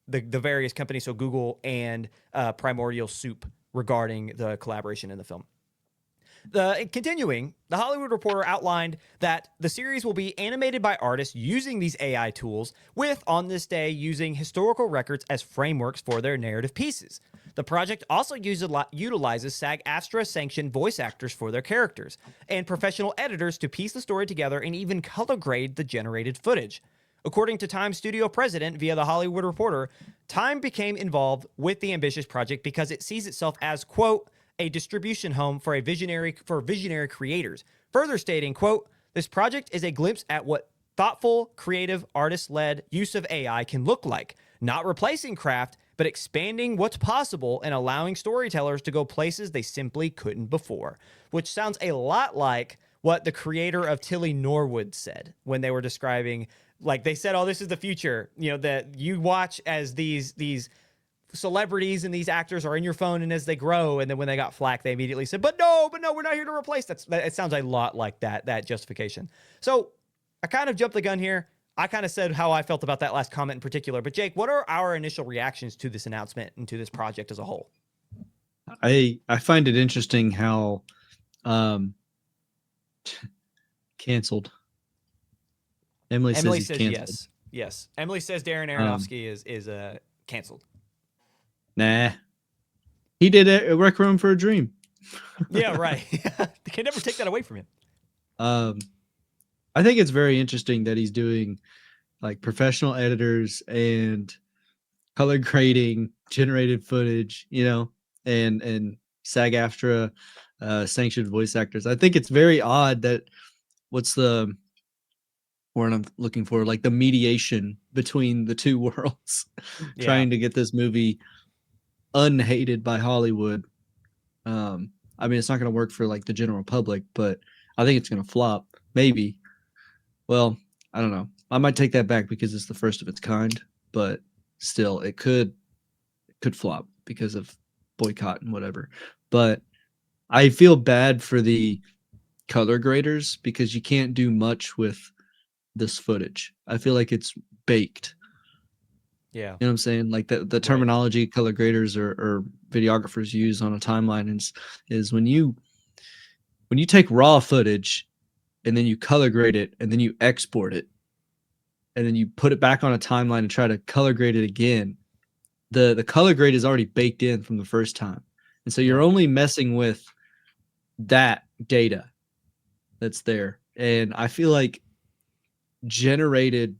S1: the various companies, so Google and Primordial Soup, regarding the collaboration in the film. Continuing, the Hollywood Reporter outlined that the series will be animated by artists using these AI tools, with On This Day using historical records as frameworks for their narrative pieces. The project also utilizes SAG-AFTRA sanctioned voice actors for their characters, and professional editors to piece the story together and even color grade the generated footage. According to Time Studio president via the Hollywood Reporter, Time became involved with the ambitious project because it sees itself as, quote, a distribution home for visionary creators. Further stating, quote, "This project is a glimpse at what thoughtful, creative, artist-led use of AI can look like, not replacing craft, but expanding what's possible and allowing storytellers to go places they simply couldn't before," which sounds a lot like what the creator of Tilly Norwood said when they were describing, like, they said, "Oh, this is the future," you know, that you watch as these celebrities and these actors are in your phone, and as they grow, and then when they got flack, they immediately said, but no, we're not here to replace that. It sounds a lot like that justification. So I kind of jumped the gun here. I kind of said how I felt about that last comment in particular, but Jake, what are our initial reactions to this announcement and to this project as a whole?
S2: I find it interesting how canceled. Emily says canceled.
S1: Yes. Emily says Darren Aronofsky is canceled.
S2: Nah, he did a Rec Room for a Dream.
S1: Yeah, right. They can never take that away from him.
S2: I think it's very interesting that he's doing like professional editors and color grading generated footage, you know, and SAG-AFTRA sanctioned voice actors. I think it's very odd that what's the word I'm looking for, like the mediation between the two worlds, trying to get this movie unhated by Hollywood. I mean, it's not going to work for like the general public, but I think it's going to flop. Maybe. Well, I don't know. I might take that back because it's the first of its kind, but still, it could flop because of boycott and whatever. But I feel bad for the color graders because you can't do much with this footage. I feel like it's baked.
S1: Yeah.
S2: You know what I'm saying? Like the terminology color graders or videographers use on a timeline is when you take raw footage and then you color grade it and then you export it and then you put it back on a timeline and try to color grade it again. The color grade is already baked in from the first time. And so you're only messing with that data that's there. And I feel like generated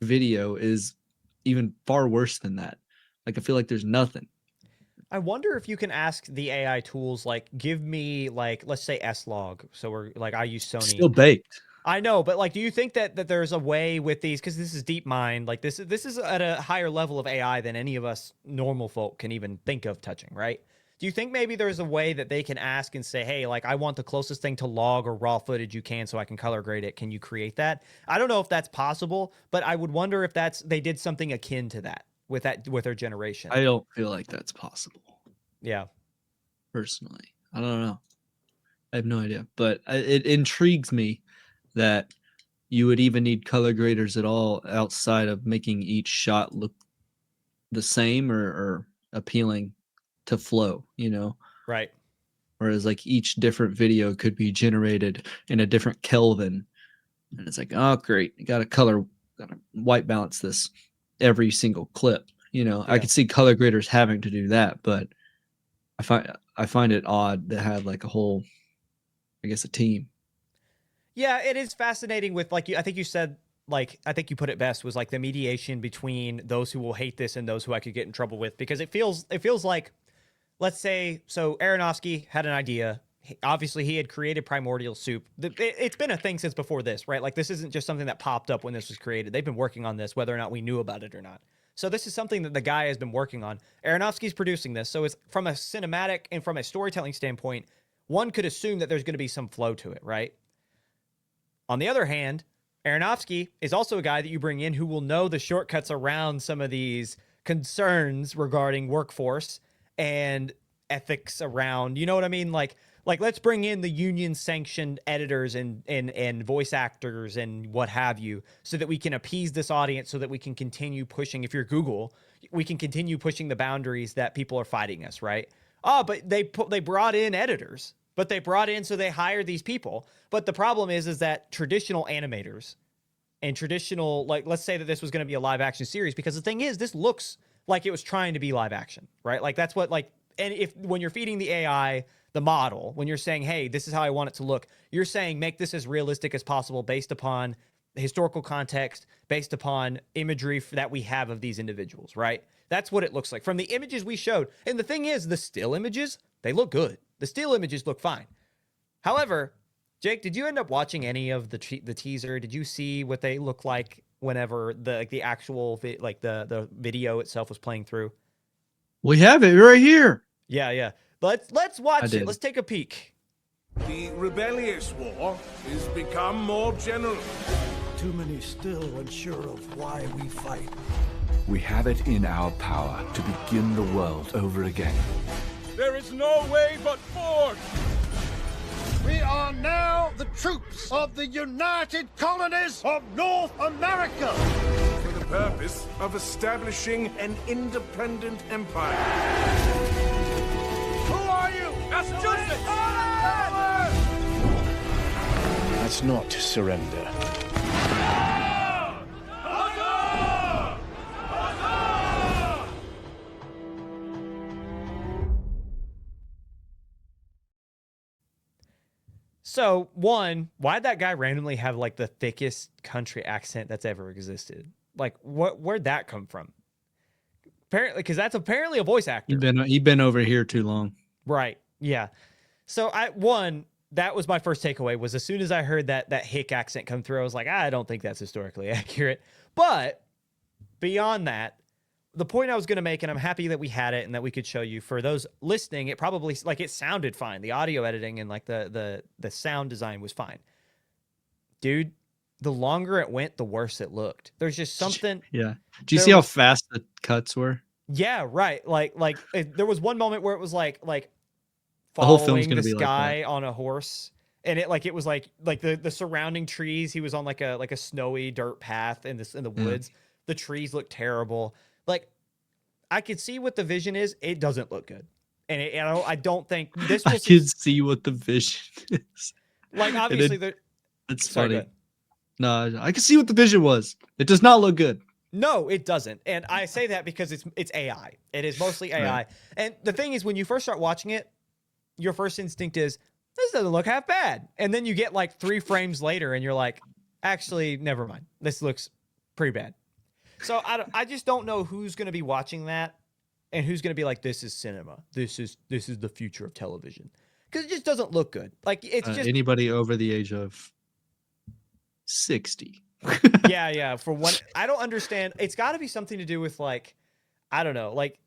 S2: video is even far worse than that. Like, I feel like there's nothing.
S1: I wonder if you can ask the AI tools, like, give me, like, let's say S-Log. So we're like, I use Sony.
S2: Still baked.
S1: I know, but like, do you think that there's a way with these, because this is DeepMind, like this is at a higher level of AI than any of us normal folk can even think of touching, right? Do you think maybe there's a way that they can ask and say, hey, like, I want the closest thing to log or raw footage you can so I can color grade it. Can you create that? I don't know if that's possible, but I would wonder if they did something akin to that with their generation.
S2: I don't feel like that's possible.
S1: Yeah.
S2: Personally, I don't know. I have no idea, but it intrigues me that you would even need color graders at all outside of making each shot look the same or appealing to flow, you know?
S1: Right.
S2: Whereas like each different video could be generated in a different Kelvin. And it's like, oh, great. You got to white balance this every single clip. You know,
S1: Yeah.
S2: I could see color graders having to do that, but I find it odd to have like a whole, I guess, a team.
S1: Yeah, it is fascinating with like I think you said like I think you put it best was like the mediation between those who will hate this and those who I could get in trouble with because it feels like let's say so Aronofsky had an idea. Obviously, he had created Primordial Soup. It's been a thing since before this, right? Like this isn't just something that popped up when this was created. They've been working on this, whether or not we knew about it or not. So this is something that the guy has been working on. Aronofsky's producing this, so it's from a cinematic and from a storytelling standpoint. One could assume that there's going to be some flow to it, right? On the other hand, Aronofsky is also a guy that you bring in who will know the shortcuts around some of these concerns regarding workforce and ethics around, you know what I mean? Like let's bring in the union sanctioned editors and voice actors and what have you so that we can appease this audience so that we can continue pushing. If you're Google, we can continue pushing the boundaries that people are fighting us, right? Oh, but they brought in editors. But they brought in, so they hired these people. But the problem is that traditional animators and traditional, like, let's say that this was going to be a live action series, because the thing is, this looks like it was trying to be live action, right? Like, that's what, like, and if when you're feeding the AI the model, when you're saying, hey, this is how I want it to look, you're saying make this as realistic as possible based upon historical context, based upon imagery that we have of these individuals, right? That's what it looks like from the images we showed. And the thing is, the still images, they look good. The still images look fine. However, Jake, did you end up watching any of the teaser? Did you see what they look like whenever the actual the video itself was playing through?
S2: We have it right here.
S1: Yeah. Let's watch it.
S2: did.
S1: Let's take a peek.
S4: The rebellious war is become more general.
S5: Too many still unsure of why we fight.
S6: We have it in our power to begin the world over again.
S4: There is no way but forth.
S5: We are now the troops of the United Colonies of North America.
S4: For the purpose of establishing an independent empire. Who are you? Massachusetts!
S5: That's not surrender.
S1: So, one, why'd that guy randomly have like the thickest country accent that's ever existed? Like, where'd that come from? Apparently, because that's apparently a voice actor.
S2: He been over here too long.
S1: Right. Yeah. So that was my first takeaway was as soon as I heard that hick accent come through, I was like, I don't think that's historically accurate. But beyond that, the point I was going to make, and I'm happy that we had it and that we could show you for those listening, it probably like it sounded fine. The audio editing and like the sound design was fine. Dude, the longer it went, the worse it looked. There's just something.
S2: Yeah. Do you see how fast the cuts were?
S1: Yeah, right. There was one moment where it was like
S2: The whole film's
S1: following
S2: gonna
S1: this
S2: be like
S1: guy on a horse, and it was like the surrounding trees. He was on like a snowy dirt path in the woods. The trees look terrible. Like I could see what the vision is. It doesn't look good, and I don't think this.
S2: I can see what the vision is.
S1: Like obviously,
S2: that's
S1: sorry,
S2: funny. No, I can see what the vision was. It does not look good.
S1: No, it doesn't. And I say that because it's AI. It is mostly AI.
S2: Right.
S1: And the thing is, when you first start watching it, your first instinct is, this doesn't look half bad. And then you get like 3 frames later and you're like, actually, never mind. This looks pretty bad. So I just don't know who's going to be watching that and who's going to be like, this is cinema. This is the future of television. Because it just doesn't look good. Like it's just
S2: anybody over the age of 60.
S1: yeah. For one, I don't understand. It's got to be something to do with like, I don't know, like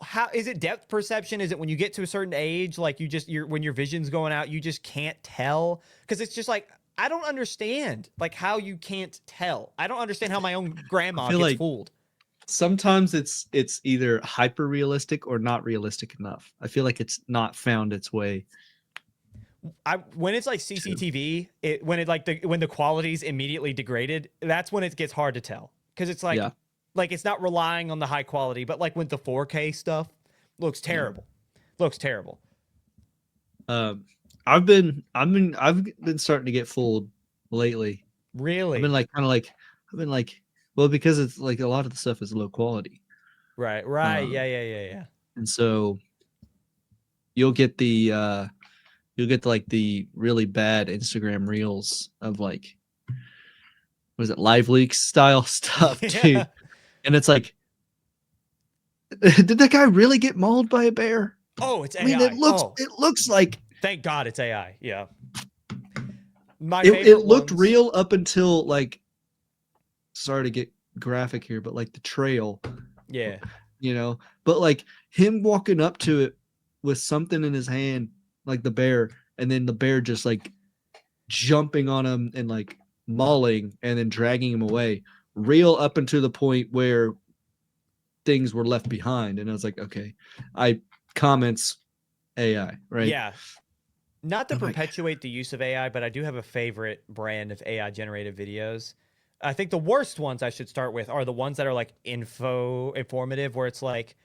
S1: how is it depth perception? Is it when you get to a certain age, like when your vision's going out, you just can't tell? Because it's just like I don't understand like how you can't tell. I don't understand how my own grandma gets fooled.
S2: Sometimes it's either hyper realistic or not realistic enough. I feel like it's not found its way.
S1: When it's like CCTV, when the quality's immediately degraded, that's when it gets hard to tell because it's like like it's not relying on the high quality, but like with the 4K stuff, looks terrible. Looks terrible.
S2: I've been starting to get fooled lately.
S1: Really?
S2: I've been like, well, because it's like a lot of the stuff is low quality.
S1: Right. Yeah.
S2: And so you'll get the you'll get like the really bad Instagram reels of like, was it live leaks style stuff, dude? And it's like, did that guy really get mauled by a bear?
S1: Oh, it's AI.
S2: I mean, it looks like.
S1: Thank God it's AI. Yeah. My
S2: It
S1: favorite
S2: looked
S1: ones-
S2: real up until like, sorry to get graphic here, but like the trail,
S1: Yeah.
S2: you know, but like him walking up to it with something in his hand, like the bear, and then the bear just like jumping on him and like mauling and then dragging him away, real up until the point where things were left behind. And I was like, okay, comments AI, right?
S1: Yeah. Not to
S2: I'm like-
S1: perpetuate the use of AI, but I do have a favorite brand of AI generated videos. I think the worst ones I should start with are the ones that are like informative, where it's like,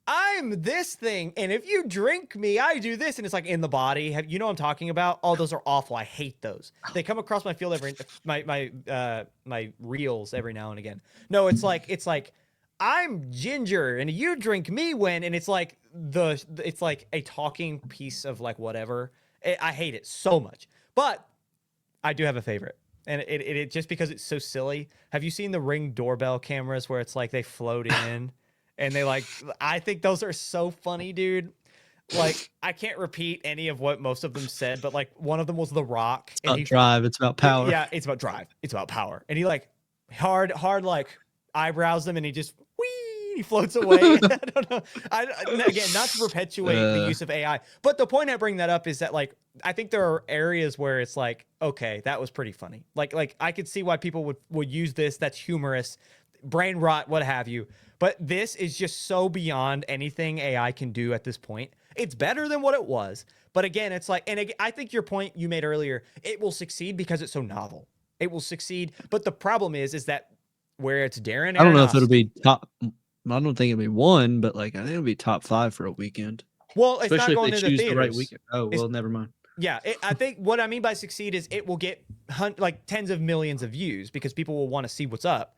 S1: I'm this thing, and if you drink me, I do this, and it's like in the body. You know what I'm talking about? Oh, those are awful. I hate those. They come across my field my reels every now and again. No, it's like I'm ginger, and you drink me when, and it's like it's like a talking piece of like whatever. I hate it so much, but I do have a favorite. And it just because it's so silly. Have you seen the Ring doorbell cameras where it's like they float in and they like, I think those are so funny, dude. Like, I can't repeat any of what most of them said, but like one of them was The Rock.
S2: It's about drive. It's about power.
S1: Yeah, it's about drive. It's about power. And he like hard like eyebrows them and he just he floats away. I don't know. Again, not to perpetuate the use of AI, but the point I bring that up is that like I think there are areas where it's like, okay, that was pretty funny. Like I could see why people would use this. That's humorous, brain rot, what have you. But this is just so beyond anything AI can do at this point. It's better than what it was. But again, it's like, and again, I think your point you made earlier, it will succeed because it's so novel. It will succeed. But the problem is that where it's Darren Aronofsky,
S2: I don't know if it'll be top. I don't think it'll be one, but like I think it'll be top 5 for a weekend.
S1: Well, it's
S2: especially
S1: not going
S2: if
S1: to
S2: they
S1: the
S2: choose the right
S1: theaters.
S2: weekend. Oh well, never mind.
S1: Yeah, I think what I mean by succeed is it will get like tens of millions of views because people will want to see what's up.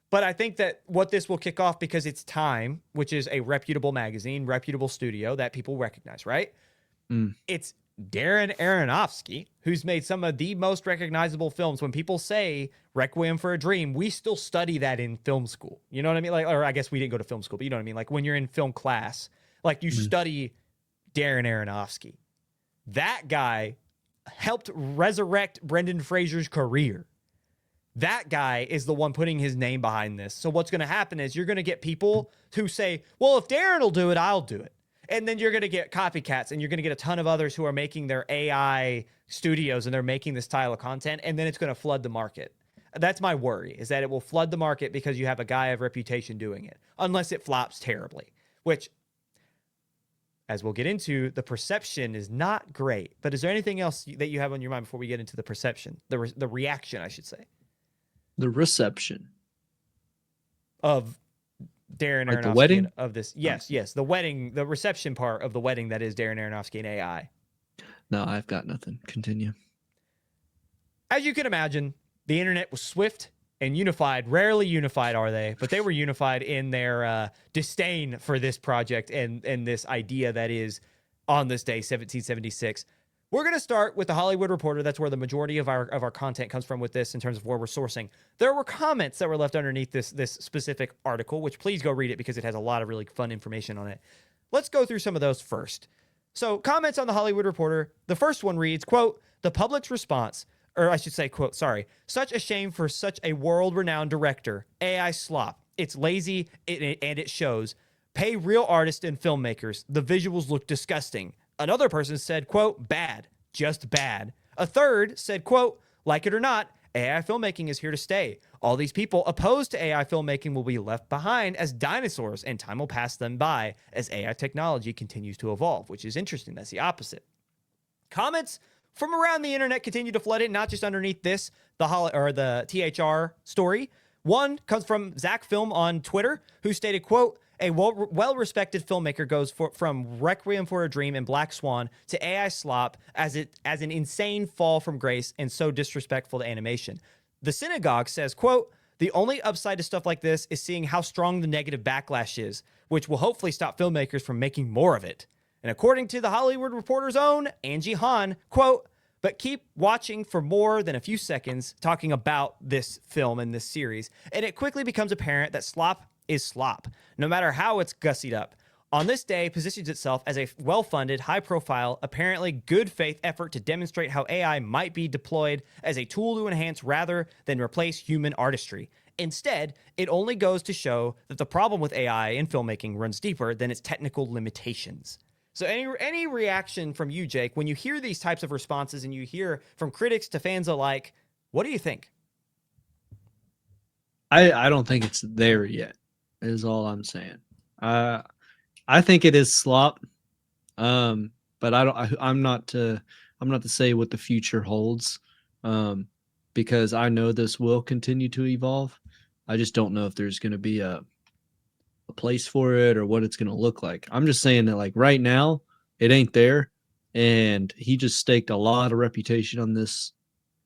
S1: But I think that what this will kick off, because it's Time, which is a reputable magazine, reputable studio that people recognize, right? It's Darren Aronofsky, who's made some of the most recognizable films. When people say Requiem for a Dream, we still study that in film school. You know what I mean? Like, or I guess we didn't go to film school, but you know what I mean? Like when you're in film class, like you study Darren Aronofsky. That guy helped resurrect Brendan Fraser's career. That guy is the one putting his name behind this. So what's going to happen is you're going to get people who say, well, if Darren will do it, I'll do it. And then you're going to get copycats, and you're going to get a ton of others who are making their AI studios, and they're making this style of content, and then it's going to flood the market. That's my worry, is that it will flood the market because you have a guy of reputation doing it, unless it flops terribly, which, as we'll get into, the perception is not great. But is there anything else that you have on your mind before we get into the perception, the reaction, I should say?
S2: The reception
S1: of Darren
S2: like
S1: Aronofsky
S2: the wedding
S1: of this. Yes, the wedding, the reception part of the wedding that is Darren Aronofsky and AI.
S2: No, I've got nothing. Continue.
S1: As you can imagine, the internet was swift and unified. Rarely unified are they, but they were unified in their disdain for this project and this idea that is on this day, 1776. We're going to start with the Hollywood Reporter. That's where the majority of our content comes from with this in terms of where we're sourcing. There were comments that were left underneath this specific article, which please go read it because it has a lot of really fun information on it. Let's go through some of those first. So comments on the Hollywood Reporter. The first one reads, quote, the public's response, or I should say, quote, sorry, such a shame for such a world-renowned director. AI slop. It's lazy and it shows. Pay real artists and filmmakers. The visuals look disgusting. Another person said, quote, bad, just bad. A third said, quote, like it or not, AI filmmaking is here to stay. All these people opposed to AI filmmaking will be left behind as dinosaurs, and time will pass them by as AI technology continues to evolve, which is interesting. That's the opposite. Comments from around the internet continue to flood in, not just underneath this, the THR story. One comes from Zach Film on Twitter, who stated, quote, a well-respected filmmaker goes from Requiem for a Dream and Black Swan to AI slop as an insane fall from grace and so disrespectful to animation. The Synagogue says, quote, the only upside to stuff like this is seeing how strong the negative backlash is, which will hopefully stop filmmakers from making more of it. And according to the Hollywood Reporter's own Angie Han, quote, but keep watching for more than a few seconds talking about this film and this series, and it quickly becomes apparent that slop is slop, no matter how it's gussied up. On this day, positions itself as a well-funded, high-profile, apparently good faith effort to demonstrate how AI might be deployed as a tool to enhance rather than replace human artistry. Instead, it only goes to show that the problem with AI in filmmaking runs deeper than its technical limitations. So any reaction from you, Jake, when you hear these types of responses and you hear from critics to fans alike, what do you think?
S2: I don't think it's there yet, is all I'm saying. I think it is slop. But I'm not to say what the future holds. Because I know this will continue to evolve. I just don't know if there's going to be a place for it or what it's going to look like. I'm just saying that, like, right now it ain't there, and he just staked a lot of reputation on this.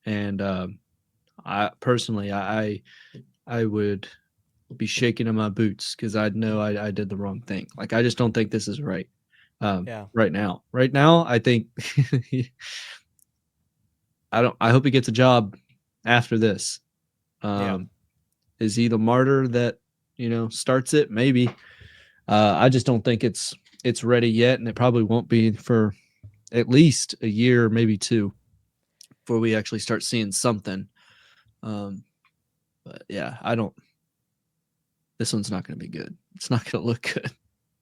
S2: And I personally, I would be shaking in my boots because I'd know I did the wrong thing. Like, I just don't think this is right. Right now, I think I hope he gets a job after this. Is he the martyr that, starts it? Maybe. I just don't think it's ready yet, and it probably won't be for at least a year, maybe two, before we actually start seeing something. But yeah, this one's not going to be good. It's not going to look good.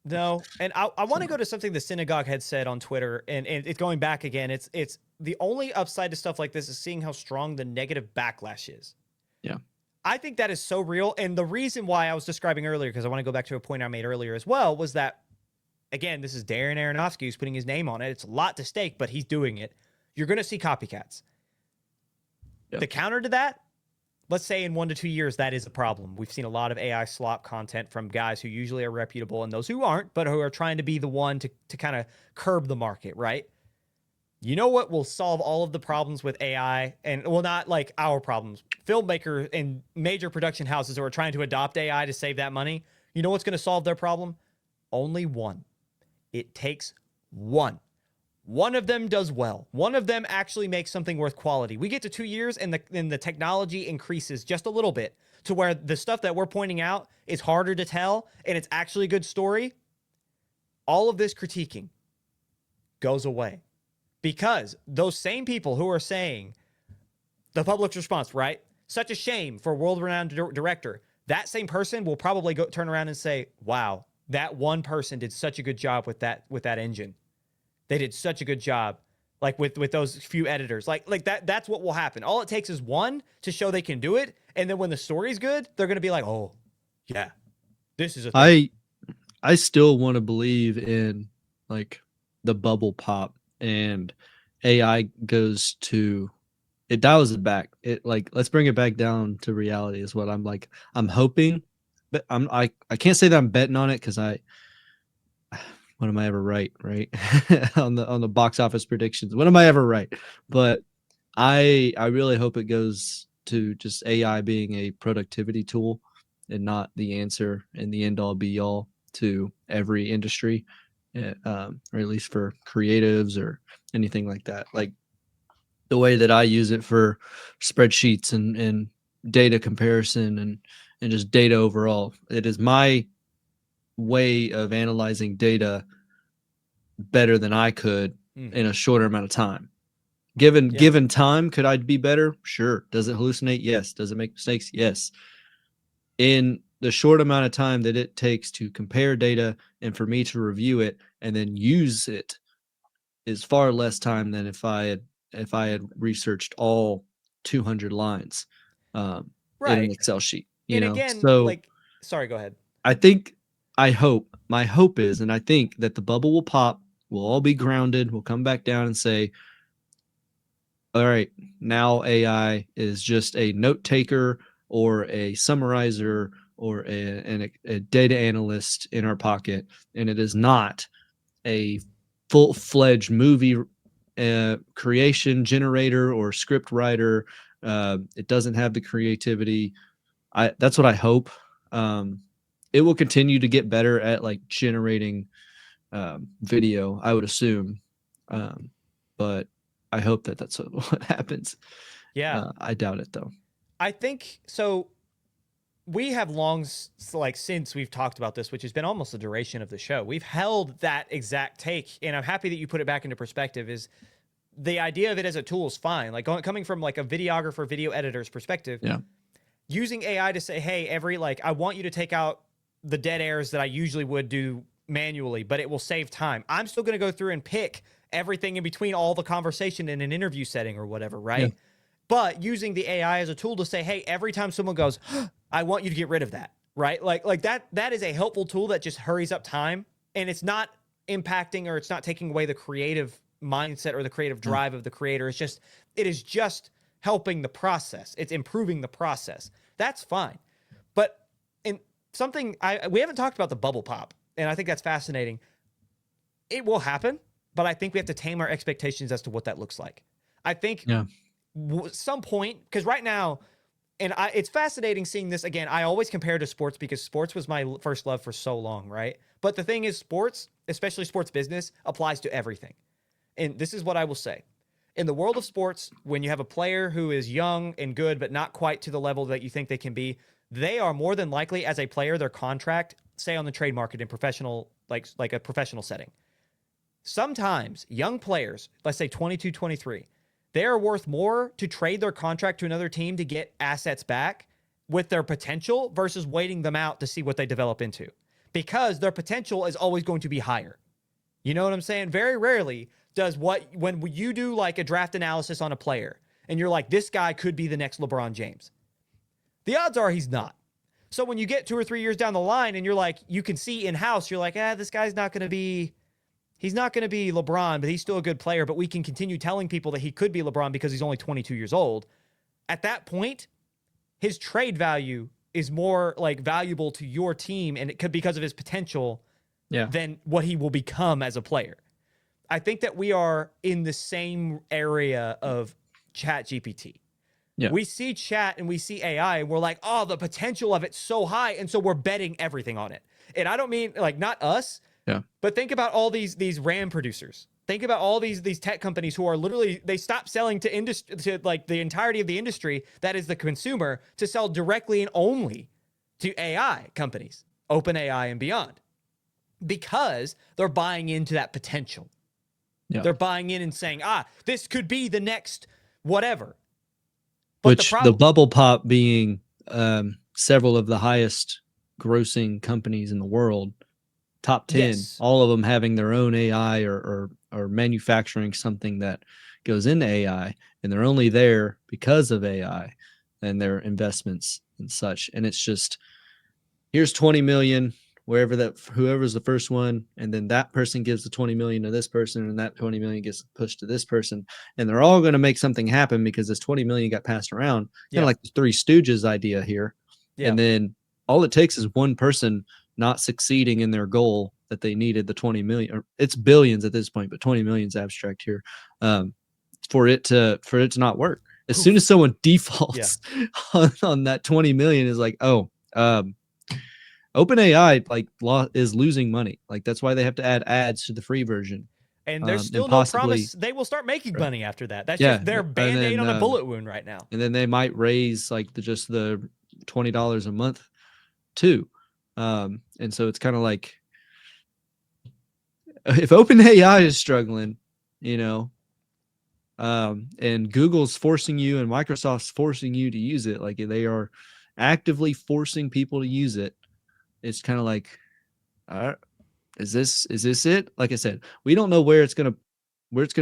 S1: No, and I want to go to something the synagogue had said on Twitter, and it's going back again. It's the only upside to stuff like this is seeing how strong the negative backlash is.
S2: Yeah.
S1: I think that is so real. And the reason why I was describing earlier, because I want to go back to a point I made earlier as well, was that, again, this is Darren Aronofsky who's putting his name on it. It's a lot to stake, but he's doing it. You're going to see copycats.
S2: Yeah.
S1: The counter to that, let's say in 1 to 2 years, that is a problem. We've seen a lot of AI slop content from guys who usually are reputable and those who aren't, but who are trying to be the one to kind of curb the market, right? You know what will solve all of the problems with AI? And, well, not like our problems. Filmmakers and major production houses who are trying to adopt AI to save that money, you know what's going to solve their problem? Only one. It takes one. One of them does well. One of them actually makes something worth quality. We get to 2 years and the technology increases just a little bit to where the stuff that we're pointing out is harder to tell and it's actually a good story. All of this critiquing goes away because those same people who are saying the public's response, right? Such a shame for a world-renowned director. That same person will probably turn around and say, wow, that one person did such a good job with that engine. They did such a good job, like with those few editors. Like that's what will happen. All it takes is one to show they can do it, and then when the story's good, they're gonna be like, oh, yeah, this is a thing.
S2: I still want to believe in, like, the bubble pop and AI goes to, it dials it back. It, like, let's bring it back down to reality is what I'm hoping, but I can't say that I'm betting on it because when am I ever right on the box office predictions? When am I ever right? But I really hope it goes to just AI being a productivity tool and not the answer and the end all be all to every industry, or at least for creatives or anything like that. Like the way that I use it for spreadsheets and data comparison and just data overall. It is my way of analyzing data better than I could in a shorter amount of time. Given time, could I be better? Sure. Does it hallucinate? Yes. Does it make mistakes? Yes. In the short amount of time that it takes to compare data and for me to review it and then use it is far less time than if I had researched all 200 lines in an Excel sheet.
S1: And again,
S2: so
S1: like, sorry, go ahead.
S2: My hope is, and I think that the bubble will pop, we'll all be grounded, we'll come back down and say, all right, now AI is just a note taker or a summarizer or a data analyst in our pocket, and it is not a full-fledged movie creation generator or script writer. It doesn't have the creativity. That's what I hope. It will continue to get better at, like, generating video, I would assume. But I hope that that's what happens.
S1: Yeah.
S2: I doubt it though.
S1: I think so. We have since we've talked about this, which has been almost the duration of the show, we've held that exact take, and I'm happy that you put it back into perspective. Is the idea of it as a tool is fine. Like coming from like a videographer, video editor's perspective, using AI to say, hey, I want you to take out the dead airs that I usually would do manually, but it will save time. I'm still going to go through and pick everything in between all the conversation in an interview setting or whatever, right? Yeah. But using the AI as a tool to say, hey, every time someone goes, I want you to get rid of that, right? Like that is a helpful tool that just hurries up time, and it's not impacting or it's not taking away the creative mindset or the creative drive of the creator. It is just helping the process. It's improving the process. That's fine. But in something we haven't talked about the bubble pop, and I think that's fascinating. It will happen, but I think we have to tame our expectations as to what that looks like. I think some point, because right now, and it's fascinating seeing this again. I always compare to sports because sports was my first love for so long, right? But the thing is, sports, especially sports business, applies to everything. And this is what I will say. In the world of sports, when you have a player who is young and good, but not quite to the level that you think they can be, they are more than likely, as a player, their contract, say on the trade market in professional, like a professional setting. Sometimes young players, let's say 22, 23, they are worth more to trade their contract to another team to get assets back with their potential versus waiting them out to see what they develop into, because their potential is always going to be higher. You know what I'm saying? Very rarely when you do like a draft analysis on a player and you're like, this guy could be the next LeBron James. The odds are he's not. So when you get 2 or 3 years down the line and you're like, you can see in-house, you're like, this guy's not going to be, he's not going to be LeBron, but he's still a good player, but we can continue telling people that he could be LeBron because he's only 22 years old. At that point, his trade value is more like valuable to your team, and it could because of his potential than what he will become as a player. I think that we are in the same area of Chat GPT. Yeah. We see chat and we see AI and we're like, oh, the potential of it's so high. And so we're betting everything on it. And I don't mean like not us, but think about all these RAM producers. Think about all these tech companies who are literally, they stop selling to industry, to like the entirety of the industry that is the consumer, to sell directly and only to AI companies, OpenAI and beyond, because they're buying into that potential. Yeah. They're buying in and saying, this could be the next whatever. But
S2: which the bubble pop being several of the highest grossing companies in the world, top 10, all of them having their own AI or manufacturing something that goes into AI, and they're only there because of AI and their investments and such. And it's just, here's 20 million, whoever's the first one, and then that person gives the 20 million to this person, and that 20 million gets pushed to this person, and they're all going to make something happen because this 20 million got passed around, kind of like the Three Stooges idea here. And then all it takes is one person not succeeding in their goal that they needed, the 20 million, or it's billions at this point, but 20 million is abstract here, for it to not work. As soon as someone defaults on that 20 million, is like, OpenAI is losing money. Like that's why they have to add ads to the free version.
S1: And there's still no promise they will start making money after that. That's just their Band-Aid on a bullet wound right now.
S2: And then they might raise like just the $20 a month too. And so it's kind of like, if OpenAI is struggling, and Google's forcing you and Microsoft's forcing you to use it, like they are actively forcing people to use it. It's kind of like, is this it? Like I said, we don't know where it's gonna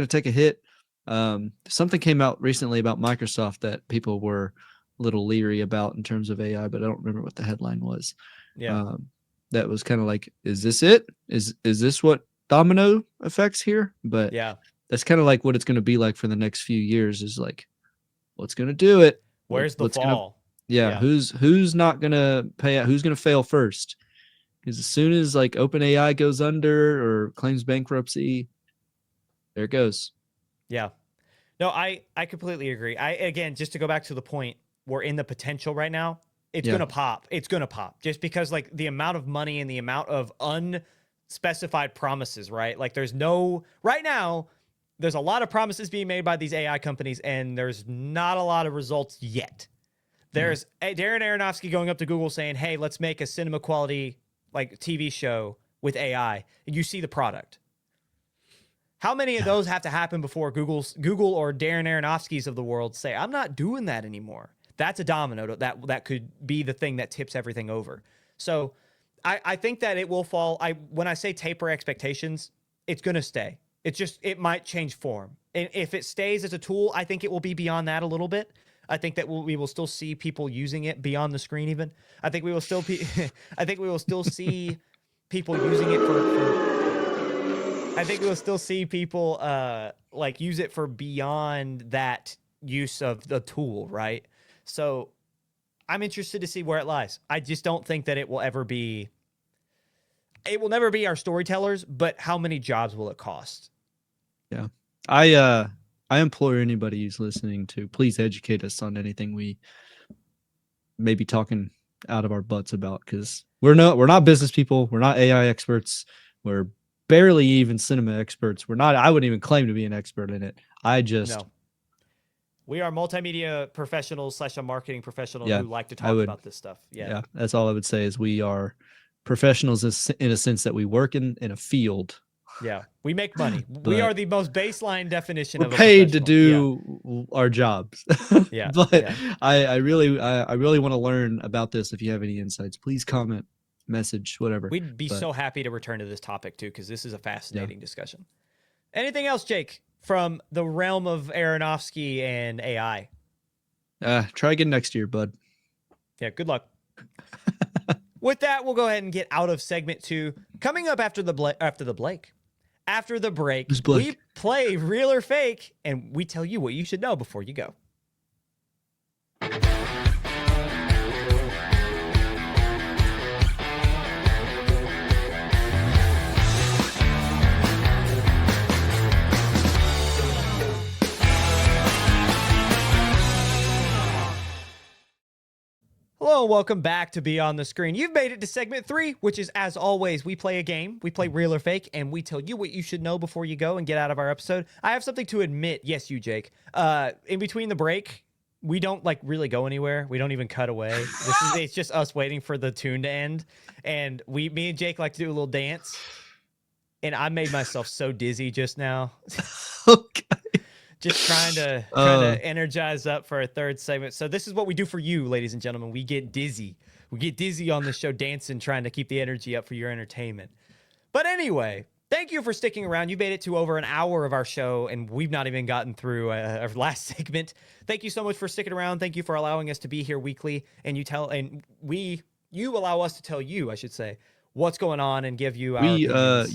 S2: take a hit. Something came out recently about Microsoft that people were a little leery about in terms of AI, but I don't remember what the headline was. Yeah, that was kind of like, is this it? Is this what domino effects here? But that's kind of like what it's going to be like for the next few years. Is like, what's going to do it?
S1: Where's the fall?
S2: Who's not gonna pay out? Who's gonna fail first? Because as soon as like OpenAI goes under or claims bankruptcy, there it goes.
S1: Yeah, no, I completely agree. Again, just to go back to the point, we're in the potential right now. It's gonna pop. It's gonna pop just because like the amount of money and the amount of specified promises, right? Like there's no right now. There's a lot of promises being made by these AI companies, and there's not a lot of results yet. There's Darren Aronofsky going up to Google saying, "Hey, let's make a cinema quality like TV show with AI," and you see the product. How many of those have to happen before Google or Darren Aronofsky's of the world say, "I'm not doing that anymore"? That's a domino that could be the thing that tips everything over. So I think that it will fall. When I say taper expectations, it's going to stay. It might change form. And if it stays as a tool, I think it will be beyond that a little bit. I think that we will still see people using it beyond the screen. Even I think we will still see people using it for. I think we'll still see people like use it for beyond that use of the tool, right? So I'm interested to see where it lies. I just don't think that it will ever be. It will never be our storytellers, but how many jobs will it cost?
S2: Yeah. I implore anybody who's listening to please educate us on anything we may be talking out of our butts about, because we're not business people, we're not AI experts, we're barely even cinema experts. I wouldn't even claim to be an expert in it. No.
S1: We are multimedia professionals / a marketing professional who like to talk about this stuff. Yeah.
S2: That's all I would say is we are professionals in a sense that we work in a field.
S1: Yeah, we make money. We are the most baseline definition of a
S2: paid to do our jobs.
S1: Yeah.
S2: But I really want to learn about this. If you have any insights, please comment, message, whatever.
S1: We'd be so happy to return to this topic too, because this is a fascinating discussion. Anything else, Jake, from the realm of Aronofsky and AI?
S2: Try again next year, bud.
S1: Yeah, good luck. With that, we'll go ahead and get out of segment 2. Coming up after the break, we play Real or Fake, and we tell you what you should know before you go. Hello and welcome back to Beyond the Screen. You've made it to segment 3, which is, as always, we play a game. We play Real or Fake, and we tell you what you should know before you go and get out of our episode. I have something to admit. Yes, you, Jake. In between the break, we don't really go anywhere. We don't even cut away. It's just us waiting for the tune to end. And me and Jake like to do a little dance. And I made myself so dizzy just now.
S2: Okay.
S1: Just trying to energize up for a third segment. So this is what we do for you, ladies and gentlemen. We get dizzy. We get dizzy on the show dancing, trying to keep the energy up for your entertainment. But anyway, thank you for sticking around. You made it to over an hour of our show, and we've not even gotten through our last segment. Thank you so much for sticking around. Thank you for allowing us to be here weekly, and you allow us to tell you, I should say, what's going on and give you our opinions.
S2: Us,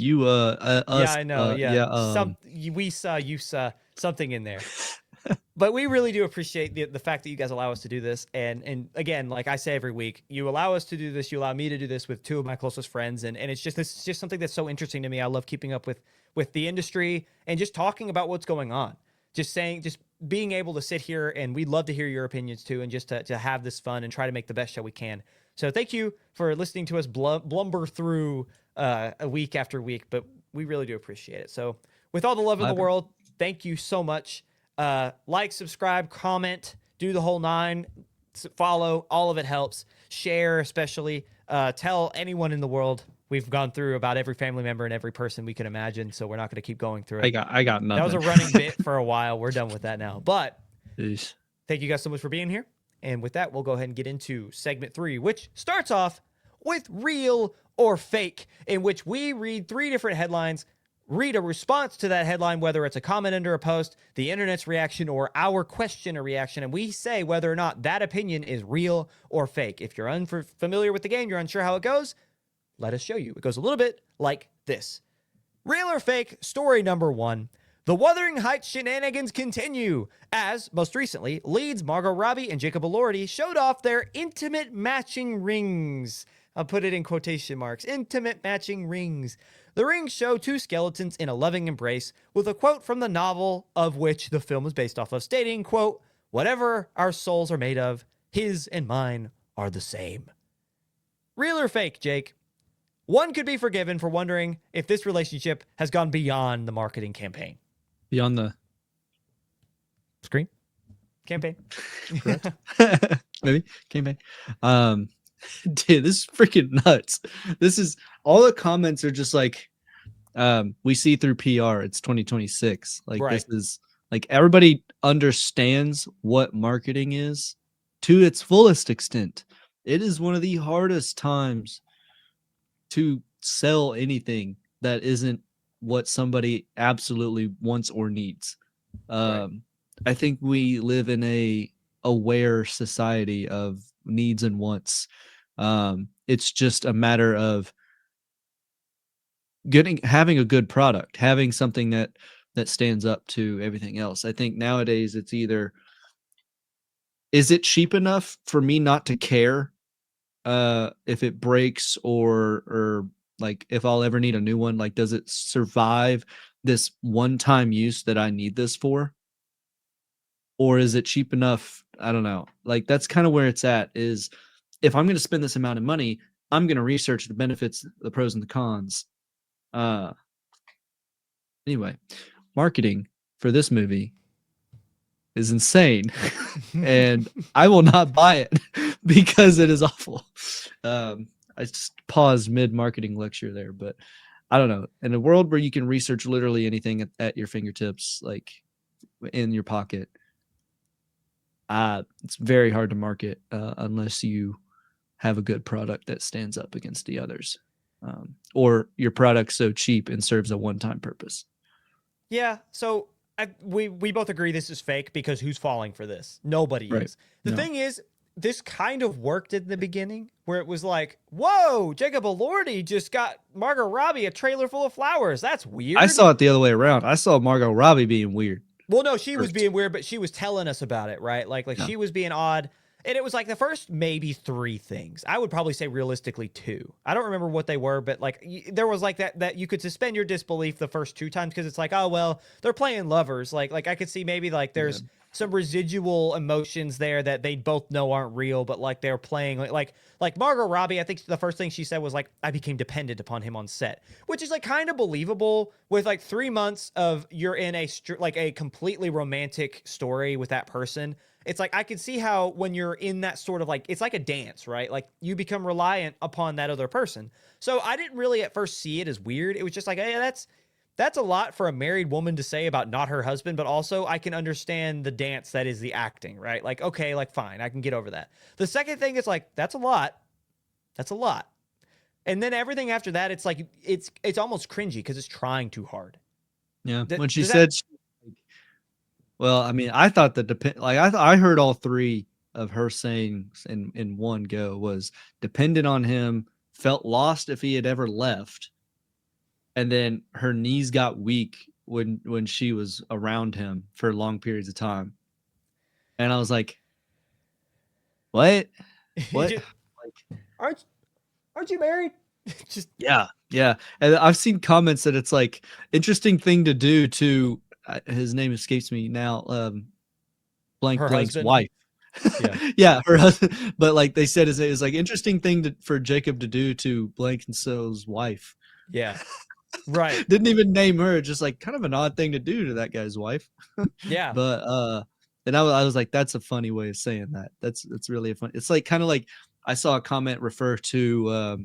S1: I know, we saw, you saw something in there. But we really do appreciate the fact that you guys allow us to do this. And again, like I say every week, you allow us to do this. You allow me to do this with 2 of my closest friends. And this is just something that's so interesting to me. I love keeping up with the industry and just talking about what's going on. Just being able to sit here, and we'd love to hear your opinions too, and just to have this fun and try to make the best show we can. So thank you for listening to us blumber through a week after week, but we really do appreciate it. So with all the love in the world, thank you so much. Like, subscribe, comment, do the whole 9, follow, all of it helps. Share, especially. Tell anyone in the world. We've gone through about every family member and every person we can imagine, so we're not going to keep going through it.
S2: I got nothing.
S1: That was a running bit for a while. We're done with that now. But
S2: Jeez.
S1: Thank you guys so much for being here. And with that, we'll go ahead and get into segment 3, which starts off with Real or Fake, in which we read 3 different headlines, read a response to that headline, whether it's a comment under a post, the internet's reaction, or our question or reaction, and we say whether or not that opinion is real or fake. If you're unfamiliar with the game, you're unsure how it goes, let us show you. It goes a little bit like this. Real or Fake, story number 1. The Wuthering Heights shenanigans continue, as, most recently, leads Margot Robbie and Jacob Elordi showed off their intimate matching rings. I'll put it in quotation marks. Intimate matching rings. The rings show 2 skeletons in a loving embrace, with a quote from the novel of which the film is based off of, stating, quote, "Whatever our souls are made of, his and mine are the same." Real or fake, Jake? one could be forgiven for wondering if this relationship has gone beyond the marketing campaign.
S2: Beyond the
S1: Screen campaign.
S2: correct. Maybe campaign. Dude, this is freaking nuts. This is all the comments are just like, we see through PR. It's 2026. Like
S1: Right.
S2: this is like everybody understands what marketing is to its fullest extent. It is one of the hardest times to sell anything that isn't what somebody absolutely wants or needs. I think we live in a aware society of needs and wants. It's just a matter of having a good product, having something that stands up to everything else. I think nowadays it's either, is it cheap enough for me not to care if it breaks, or like if I'll ever need a new one? Like, does it survive this one-time use that I need this for? Or is it cheap enough? I don't know. Like, that's kind of where it's at, is if I'm going to spend this amount of money, I'm going to research the benefits, the pros and the cons. Anyway, marketing for this movie is insane. And I will not buy it because it is awful. I just paused mid marketing lecture there, but I don't know. In a world where you can research literally anything at your fingertips, like in your pocket, it's very hard to market unless you have a good product that stands up against the others, or your product's so cheap and serves a one-time purpose.
S1: Yeah, so we both agree this is fake because who's falling for this? Nobody
S2: Right.
S1: is. The thing is, this kind of worked in the beginning where it was like, whoa, Jacob Elordi just got Margot Robbie a trailer full of flowers. That's weird.
S2: I saw it the other way around. I saw Margot Robbie being weird.
S1: Well, no, she was being weird, but she was telling us about it, right? Like she was being odd. And it was like the first maybe 3 things. I would probably say realistically 2. I don't remember what they were, but like there was like that you could suspend your disbelief the first 2 times because it's like, oh well, they're playing lovers. Like I could see maybe like there's some residual emotions there that they both know aren't real, but like they're playing like Margot Robbie. I think the first thing she said was like, I became dependent upon him on set, which is like kind of believable with like 3 months of you're in a completely romantic story with that person. It's like I can see how when you're in that sort of like, it's like a dance, right? Like you become reliant upon that other person. So I didn't really at first see it as weird. It was just like, hey, that's a lot for a married woman to say about not her husband, but also I can understand the dance that is the acting, right? Like, okay, like fine, I can get over that. The second thing is like, that's a lot. That's a lot. And then everything after that, it's like, it's almost cringy because it's trying too hard.
S2: Yeah. When she said, well, I mean, I thought that I heard all 3 of her saying in one go was dependent on him, felt lost if he had ever left, and then her knees got weak when she was around him for long periods of time. And I was like, what? What?
S1: Aren't you married? Just
S2: yeah. And I've seen comments that it's like interesting thing to do to his name escapes me now. Blank's
S1: husband?
S2: wife. Yeah, her husband. But like they said, is like interesting thing for Jacob to do to Blank and So's wife.
S1: Yeah, right.
S2: Didn't even name her. Just like kind of an odd thing to do to that guy's wife.
S1: Yeah,
S2: but and I was like, that's a funny way of saying that. That's really a fun. It's like kind of like I saw a comment refer to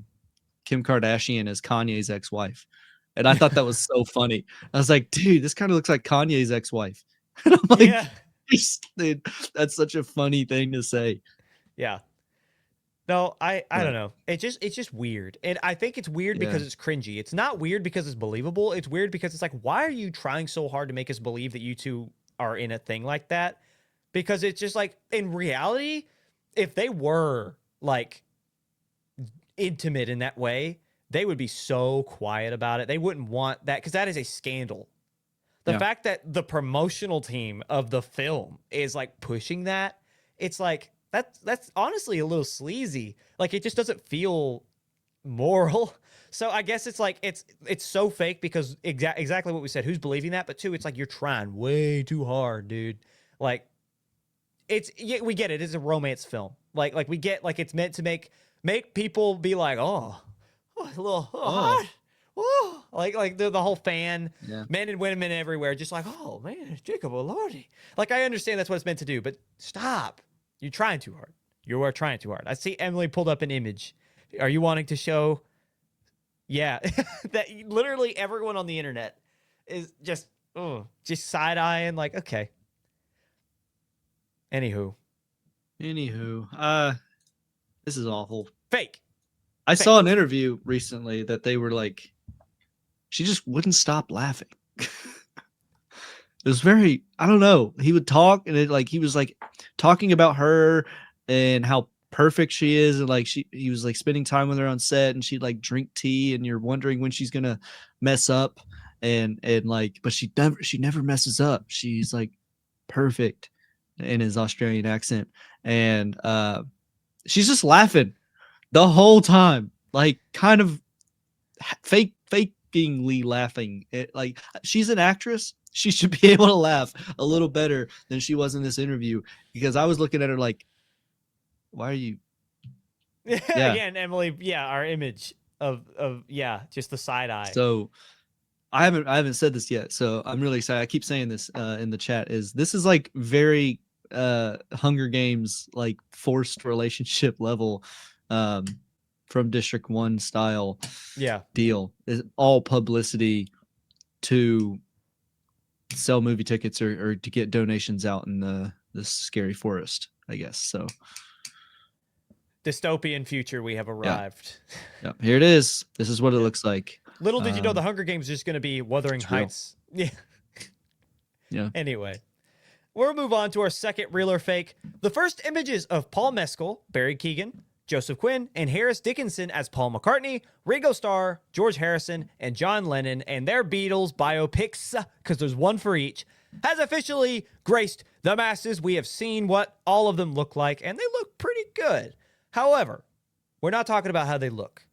S2: Kim Kardashian as Kanye's ex-wife. And I thought that was so funny. I was like, dude, this kind of looks like Kanye's ex-wife. And I'm like,
S1: yeah.
S2: Dude, that's such a funny thing to say.
S1: Yeah. No, I don't know. It's just weird. And I think it's weird because it's cringy. It's not weird because it's believable. It's weird because it's like, why are you trying so hard to make us believe that you two are in a thing like that? Because it's just like, in reality, if they were like intimate in that way, they would be so quiet about it. They wouldn't want that because that is a scandal. The fact that the promotional team of the film is like pushing that, it's like that's honestly a little sleazy. Like it just doesn't feel moral. So I guess it's like it's so fake because exactly what we said. Who's believing that? But 2, it's like you're trying way too hard, dude. Like we get it. It's a romance film. Like we get like it's meant to make people be like, oh, a little hot. Whoa. Like the whole fan,
S2: Yeah.
S1: men and women everywhere, just like, oh man, Jacob, oh lordy. Like I understand that's what it's meant to do, but stop. You're trying too hard. You are trying too hard. I see Emily pulled up an image. Are you wanting to show? Yeah, that literally everyone on the internet is just side eyeing. Like, okay. Anywho,
S2: this is awful.
S1: fake.
S2: I saw an interview recently that they were like, she just wouldn't stop laughing. It was very, I don't know. He would talk and he was like talking about her and how perfect she is. And like, he was like spending time with her on set and she'd like drink tea and you're wondering when she's going to mess up and like, but she never messes up. She's like perfect in his Australian accent. And, she's just laughing the whole time, like kind of fakingly laughing. Like she's an actress. She should be able to laugh a little better than she was in this interview because I was looking at her like, why are you?
S1: Yeah. Again, Emily. Yeah. Our image of just the side eye.
S2: So I haven't said this yet. So I'm really excited. I keep saying this in the chat this is like very Hunger Games, like forced relationship level, from District 1 style deal. Is all publicity to sell movie tickets or to get donations out in the scary forest, I guess. So
S1: dystopian future, we have arrived.
S2: Yeah, here it is. This is what it looks like.
S1: Little did you know the Hunger Games is just going to be Wuthering Heights. Yeah.
S2: Yeah.
S1: Anyway, we'll move on to our second real or fake. The first images of Paul Mescal, Barry Keoghan, Joseph Quinn, and Harris Dickinson as Paul McCartney, Ringo Starr, George Harrison, and John Lennon, and their Beatles biopics, because there's one for each, has officially graced the masses. We have seen what all of them look like, and they look pretty good. However, we're not talking about how they look.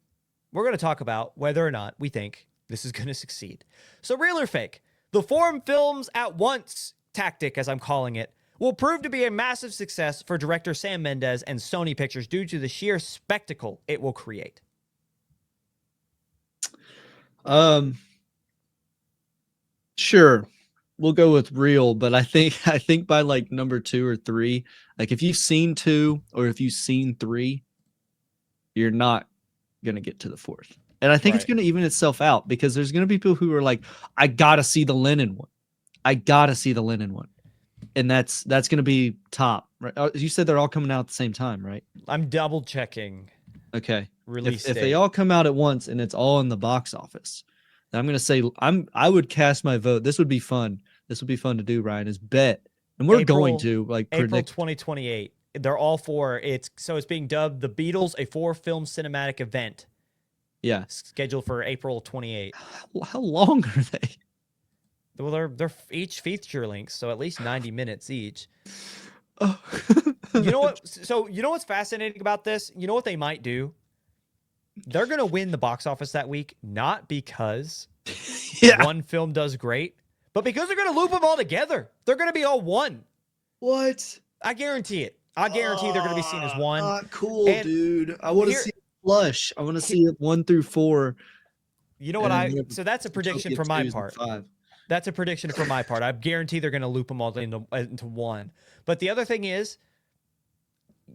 S1: We're going to talk about whether or not we think this is going to succeed. So real or fake, the foreign films at once tactic, as I'm calling it, will prove to be a massive success for director Sam Mendes and Sony Pictures due to the sheer spectacle it will create.
S2: Sure. We'll go with real, but I think by like number 2 or 3, like if you've seen 2 or if you've seen 3, you're not going to get to the 4th. And I think it's going to even itself out because there's going to be people who are like, I got to see the Lennon one. And that's going to be top, right? You said they're all coming out at the same time, right?
S1: I'm double checking.
S2: Okay.
S1: Release
S2: if they all come out at once and it's all in the box office, then I'm going to say I would cast my vote. This would be fun. This would be fun to do, Ryan, is bet. And we're going to like
S1: April
S2: predict
S1: 2028. They're all 4. It's being dubbed The Beatles, a 4-film cinematic event.
S2: Yeah.
S1: Scheduled for April 28.
S2: How long are they?
S1: Well, they're each feature lengths, so at least 90 minutes each.
S2: Oh.
S1: You know what? So you know what's fascinating about this? You know what they might do? They're going to win the box office that week, not because one film does great, but because they're going to loop them all together. They're going to be all one.
S2: What?
S1: I guarantee it. I guarantee they're going to be seen as one.
S2: Not cool,
S1: And
S2: dude. I want to see it flush. I want to see it 1 through 4.
S1: You know what? So that's a prediction for my part.
S2: 5.
S1: That's a prediction for my part. I guarantee they're going to loop them all into one. But the other thing is,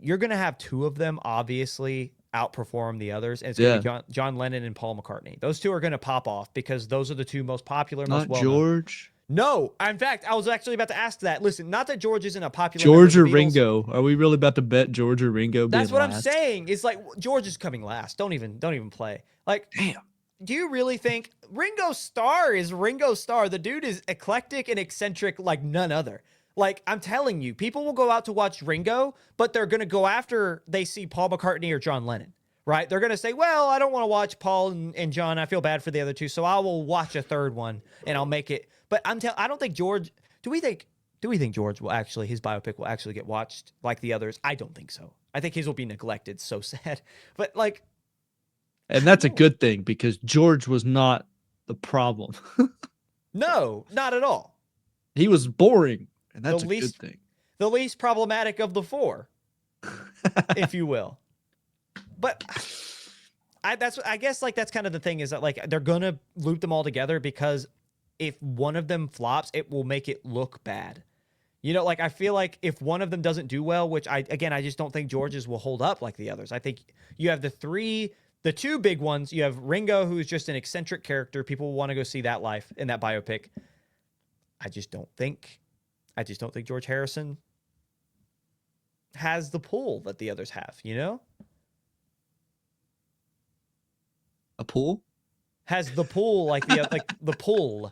S1: you're going to have 2 of them obviously outperform the others. And it's going to be John Lennon and Paul McCartney. Those 2 are going to pop off because those are the 2 most popular, most well-known.
S2: George?
S1: No. In fact, I was actually about to ask that. Listen, not that George isn't a popular
S2: George or Ringo? Are we really about to bet George or Ringo?
S1: That's what
S2: last?
S1: I'm saying. It's like George is coming last. Don't even play. Like,
S2: damn.
S1: Do you really think Ringo Starr is Ringo Starr? The dude is eclectic and eccentric like none other. Like, I'm telling you, people will go out to watch Ringo, but they're going to go after they see Paul McCartney or John Lennon, right? They're going to say, well, I don't want to watch Paul and John. I feel bad for the other 2, so I will watch a third one and I'll make it. But I don't think George, do we think George will actually, his biopic will actually get watched like the others? I don't think so. I think his will be neglected. So sad. But like,
S2: and that's a good thing because George was not the problem.
S1: No, not at all.
S2: He was boring, and that's a good thing.
S1: The least problematic of the 4, if you will. But I guess like that's kind of the thing is that like they're gonna loop them all together because if one of them flops, it will make it look bad. You know, like I feel like if one of them doesn't do well, which I just don't think George's will hold up like the others. I think you have the two big ones. You have Ringo, who's just an eccentric character. People want to go see that life in that biopic. I just don't think George Harrison has the pull that the others have, you know?
S2: A pool?
S1: Has the pull like the pull.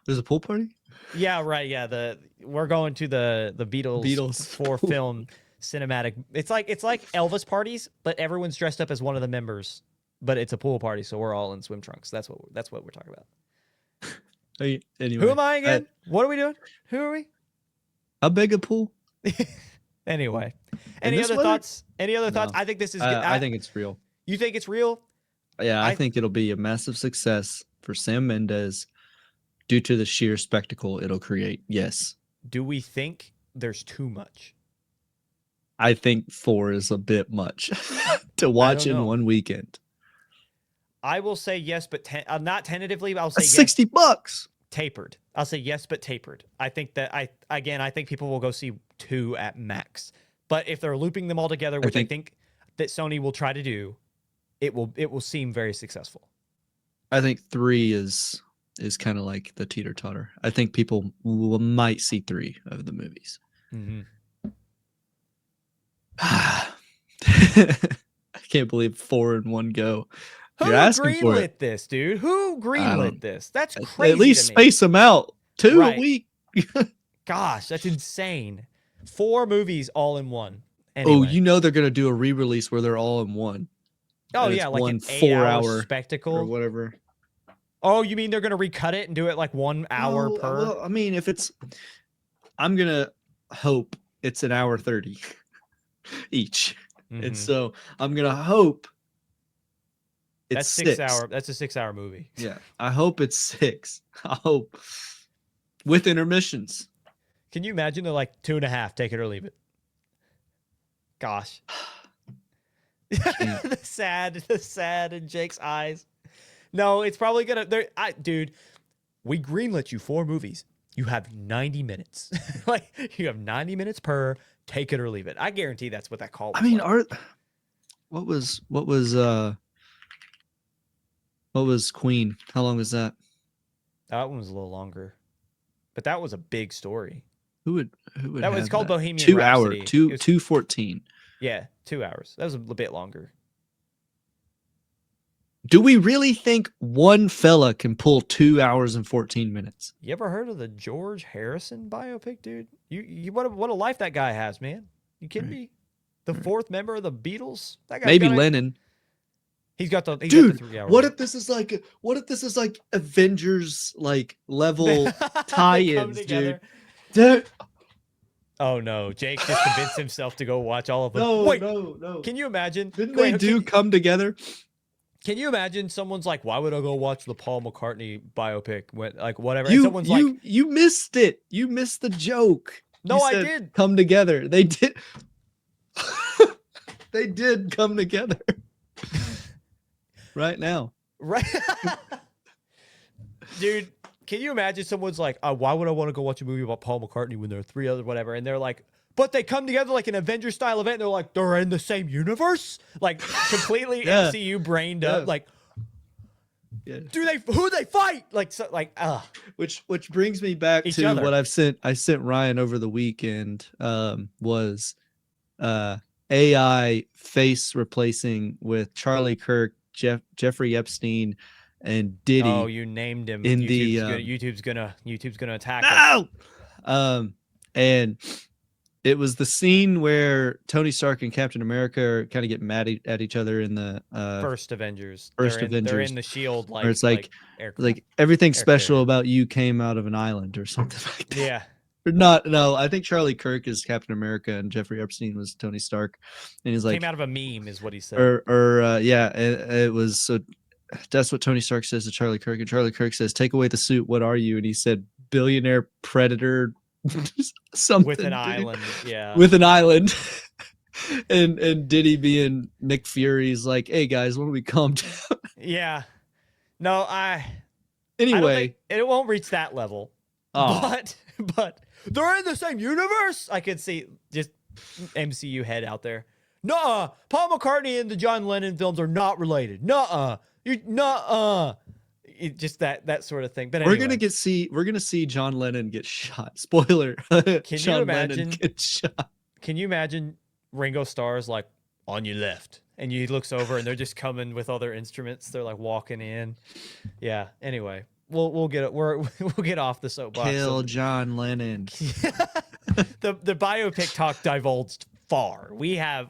S2: There's a pool party?
S1: Yeah, right. Yeah, we're going to the Beatles for film cinematic. It's like Elvis parties, but everyone's dressed up as one of the members, but it's a pool party, so we're all in swim trunks. That's what we're talking about.
S2: Anyway,
S1: Who am I again? What are we doing? Who are we?
S2: How big a pool?
S1: Anyway,
S2: In
S1: any
S2: this
S1: other
S2: weather?
S1: thoughts? Any other thoughts?
S2: No.
S1: I think this is.
S2: I think it's real.
S1: You think it's real?
S2: Yeah, I think it'll be a massive success for Sam Mendes due to the sheer spectacle it'll create. Yes.
S1: Do we think there's too much?
S2: I think 4 is a bit much to watch in one weekend.
S1: I will say yes, but not tentatively. I'll say
S2: That's
S1: yes.
S2: $60.
S1: Tapered. I'll say yes, but tapered. I think that I think people will go see 2 at max. But if they're looping them all together, which I think that Sony will try to do, it will seem very successful.
S2: I think 3 is kind of like the teeter-totter. I think people might see 3 of the movies.
S1: Mm-hmm.
S2: I can't believe 4 in one go.
S1: Who greenlit this, dude? Who greenlit this? That's crazy.
S2: At least space them out 2 a week.
S1: Gosh, that's insane. 4 movies all in one. Anyway.
S2: Oh, you know they're gonna do a re-release where they're all in one.
S1: Oh yeah, like
S2: one
S1: an
S2: 4-hour
S1: spectacle
S2: or whatever.
S1: Oh, you mean they're gonna recut it and do it like 1 hour per?
S2: Well, I mean, I'm gonna hope it's an hour 30 each, and so I'm gonna hope it's 6.
S1: That's a 6-hour movie.
S2: Yeah, I hope it's 6. I hope with intermissions.
S1: Can you imagine they're like 2.5, take it or leave it? Gosh. the sad in Jake's eyes. No, it's probably gonna. Dude, we greenlit you 4 movies. You have 90 minutes. Like you have 90 minutes per. Take it or leave it. I guarantee that's what that call was.
S2: I mean,
S1: like.
S2: what was Queen? How long was that?
S1: That one was a little longer, but that was a big story.
S2: Who would
S1: that was called
S2: that?
S1: Bohemian
S2: 2
S1: Rhapsody.
S2: hours, 2:14.
S1: Yeah, 2 hours. That was a bit longer.
S2: Do we really think one fella can pull 2 hours and 14 minutes?
S1: You ever heard of the George Harrison biopic, dude? You what a life that guy has, man. You kidding me? The 4th member of the Beatles? That guy
S2: Maybe Lennon.
S1: He's got the 3 hours.
S2: What if this is like Avengers like level tie-ins, dude?
S1: Oh no, Jake just convinced himself to go watch all of them.
S2: No,
S1: Wait,
S2: no.
S1: Can you imagine?
S2: Didn't they come together?
S1: Can you imagine someone's like, why would I go watch the Paul McCartney biopic? When, like whatever.
S2: You,
S1: and someone's like,
S2: you missed it. You missed the joke.
S1: No,
S2: You
S1: I
S2: said
S1: did.
S2: Come together. They did. They did come together. Right now.
S1: Right. Dude, can you imagine someone's like, why would I want to go watch a movie about Paul McCartney when there are 3 other whatever? And they're like, but they come together like an Avengers style event. And they're like, they're in the same universe, like completely MCU brained up. Like, who they fight? Like, so, like,
S2: Which brings me back
S1: Each
S2: to
S1: other.
S2: what I sent Ryan over the weekend. Was AI face replacing with Charlie Kirk, Jeffrey Epstein, and Diddy.
S1: Oh, you named him.
S2: In
S1: YouTube's gonna attack us.
S2: No. And it was the scene where Tony Stark and Captain America kind of get mad at each other in the
S1: First Avengers.
S2: They're
S1: in the shield,
S2: where it's like
S1: like
S2: everything special about you came out of an island or something like that.
S1: Yeah.
S2: Or not. No, I think Charlie Kirk is Captain America and Jeffrey Epstein was Tony Stark, and he's like
S1: came out of a meme, is what he said.
S2: It was so. That's what Tony Stark says to Charlie Kirk, and Charlie Kirk says, "Take away the suit. What are you?" And he said, "Billionaire predator." Something
S1: with an
S2: dude.
S1: island, yeah.
S2: With an island. and Diddy being Nick Fury's like, hey guys, why don't we calm down?
S1: Yeah. No, I don't
S2: Anyway,
S1: think it won't reach that level.
S2: oh,
S1: But they're in the same universe. I could see just MCU head out there. Nuh-uh. Paul McCartney and the John Lennon films are not related. Nuh-uh. Nuh-uh. Just that sort of thing. But anyway,
S2: we're gonna see John Lennon get shot. Spoiler.
S1: Can you
S2: John
S1: imagine?
S2: Lennon gets shot.
S1: Can you imagine Ringo Starr's like on your left, and he looks over and they're just coming with all their instruments. They're like walking in. Yeah. Anyway, we'll get we'll get off the soapbox.
S2: Kill John Lennon.
S1: the biopic talk divulged far. We have